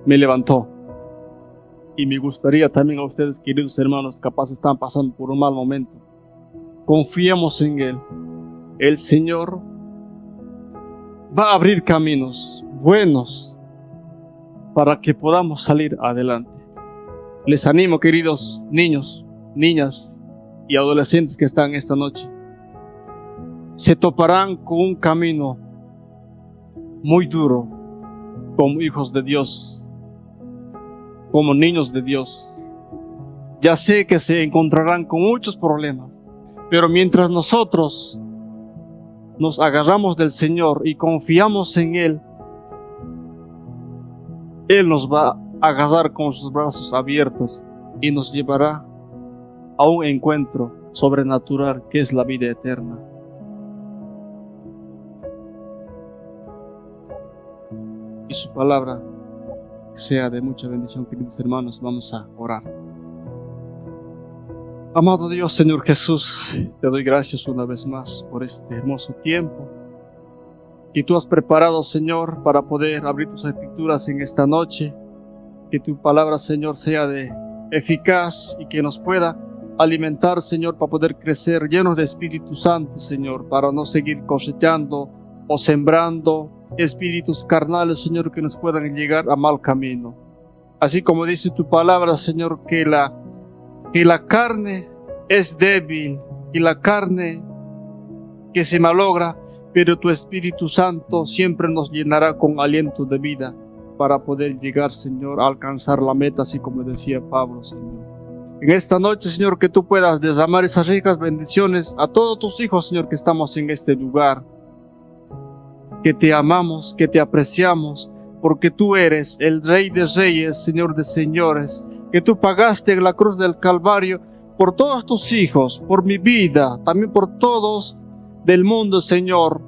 me levantó. Y me gustaría también a ustedes, queridos hermanos, capaz están pasando por un mal momento, confiemos en Él. El Señor va a abrir caminos buenos para que podamos salir adelante. Les animo, queridos niños, niñas y adolescentes que están esta noche. Se toparán con un camino muy duro como hijos de Dios, como niños de Dios. Ya sé que se encontrarán con muchos problemas, pero mientras nosotros nos agarramos del Señor y confiamos en Él, Él nos va a agarrar con sus brazos abiertos y nos llevará a un encuentro sobrenatural que es la vida eterna. Y su palabra sea de mucha bendición, queridos hermanos. Vamos a orar. Amado Dios, Señor Jesús, te doy gracias una vez más por este hermoso tiempo que tú has preparado, Señor, para poder abrir tus escrituras en esta noche. Que tu palabra, Señor, sea de eficaz y que nos pueda alimentar, Señor, para poder crecer llenos de Espíritu Santo, Señor, para no seguir cosechando o sembrando espíritus carnales, Señor, que nos puedan llegar a mal camino. Así como dice tu palabra, Señor, que la carne es débil y la carne que se malogra, pero tu Espíritu Santo siempre nos llenará con aliento de vida para poder llegar, Señor, a alcanzar la meta, así como decía Pablo, Señor. En esta noche, Señor, que tú puedas derramar esas ricas bendiciones a todos tus hijos, Señor, que estamos en este lugar. Que te amamos, que te apreciamos, porque tú eres el Rey de Reyes, Señor de Señores, que tú pagaste en la cruz del Calvario por todos tus hijos, por mi vida, también por todos del mundo, Señor.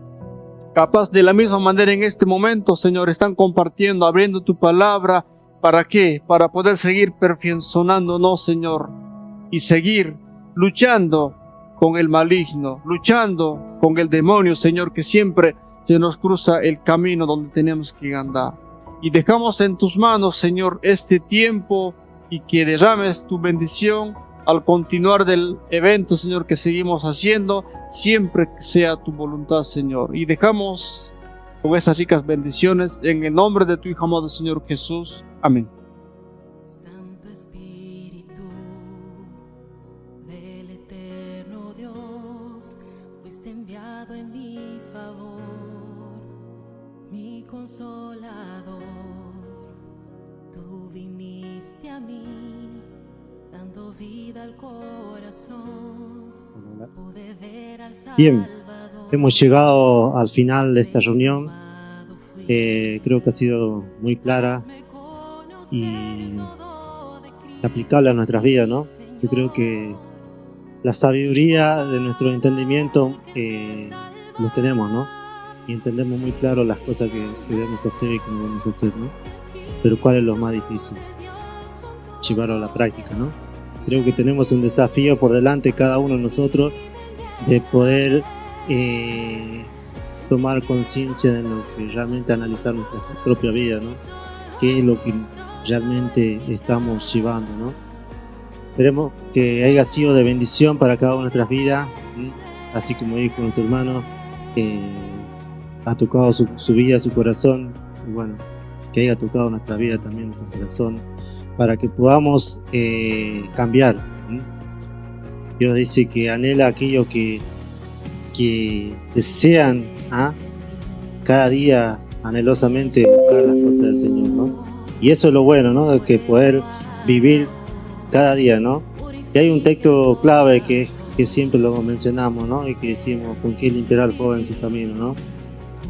Capaz de la misma manera en este momento, Señor, están compartiendo, abriendo tu palabra. ¿Para qué? Para poder seguir perfeccionándonos, Señor, y seguir luchando con el maligno, luchando con el demonio, Señor, que siempre se nos cruza el camino donde tenemos que andar. Y dejamos en tus manos, Señor, este tiempo y que derrames tu bendición al continuar del evento, Señor, que seguimos haciendo, siempre que sea tu voluntad, Señor. Y dejamos con esas ricas bendiciones en el nombre de tu Hijo amado, Señor Jesús. Amén. Santo Espíritu del eterno Dios, fuiste enviado en mi favor, mi consolador. Tú viniste a mí, dando vida al corazón. Pude ver al Bien, Salvador. hemos llegado al final de esta reunión. Creo que ha sido muy clara y aplicable a nuestras vidas, ¿no? Yo creo que la sabiduría de nuestro entendimiento lo tenemos, ¿no? Y entendemos muy claro las cosas que debemos hacer y que no debemos hacer, ¿no? Pero ¿cuál es lo más difícil? Llevarlo a la práctica, ¿no? Creo que tenemos un desafío por delante cada uno de nosotros de poder tomar conciencia de lo que realmente analizar nuestra propia vida, ¿no? Qué es lo que realmente estamos llevando, ¿no? Esperemos que haya sido de bendición para cada una de nuestras vidas, ¿sí? Así como dijo nuestro hermano, ha tocado su vida, su corazón, y bueno, que haya tocado nuestra vida también, nuestro corazón, para que podamos cambiar, ¿sí? Dios dice que anhela aquello que desean cada día anhelosamente buscar las cosas del Señor, ¿no? Y eso es lo bueno, ¿no? De que poder vivir cada día, ¿no? Y hay un texto clave que siempre lo mencionamos, ¿no? Y que decimos, ¿con qué limpiará el joven en su camino, ¿no?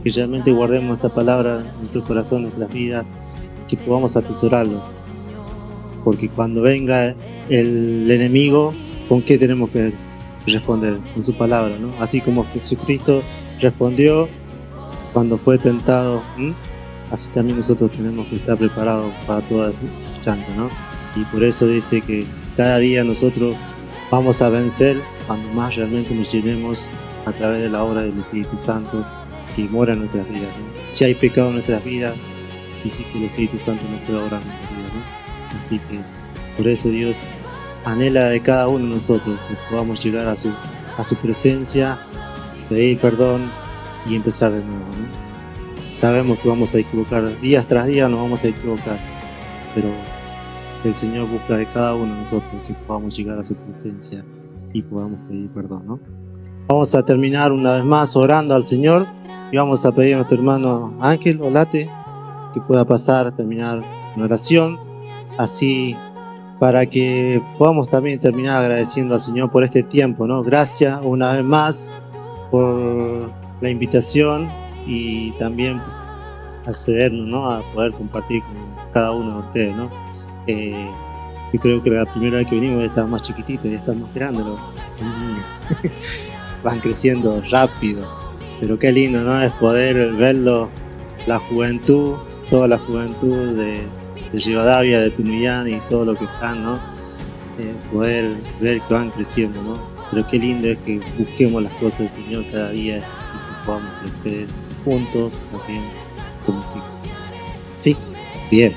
Que realmente guardemos esta palabra en nuestro corazón, en nuestras vidas, que podamos atesorarlo. Porque cuando venga el enemigo, ¿con qué tenemos que responder? Con su palabra, ¿no? Así como Jesucristo respondió cuando fue tentado, así también nosotros tenemos que estar preparados para todas esas chances, ¿no? Y por eso dice que cada día nosotros vamos a vencer cuando más realmente nos llenemos a través de la obra del Espíritu Santo que mora en nuestras vidas, ¿no? Si hay pecado en nuestras vidas, dice que el Espíritu Santo no puede obrar en nuestras vidas, ¿no? Así que por eso Dios anhela de cada uno de nosotros que podamos llegar a su presencia, pedir perdón y empezar de nuevo, ¿no? Sabemos que vamos a equivocar, días tras día nos vamos a equivocar, pero el Señor busca de cada uno de nosotros que podamos llegar a su presencia y podamos pedir perdón, ¿no? Vamos a terminar una vez más orando al Señor y vamos a pedir a nuestro hermano Ángel Olate que pueda pasar, terminar una oración, así para que podamos también terminar agradeciendo al Señor por este tiempo, ¿no? Gracias una vez más por la invitación y también accedernos, ¿no? A poder compartir con cada uno de ustedes, ¿no? Yo creo que la primera vez que venimos estaban más chiquititos y están más grandes, ¿no? Van creciendo rápido, pero qué lindo, ¿no? Es poder verlo, la juventud, toda la juventud de Rivadavia, de Tunuyán y todo lo que están, ¿no? Poder ver que van creciendo, ¿no? Pero qué lindo es que busquemos las cosas del Señor cada día y que podamos crecer juntos también como hijos. Sí, bien.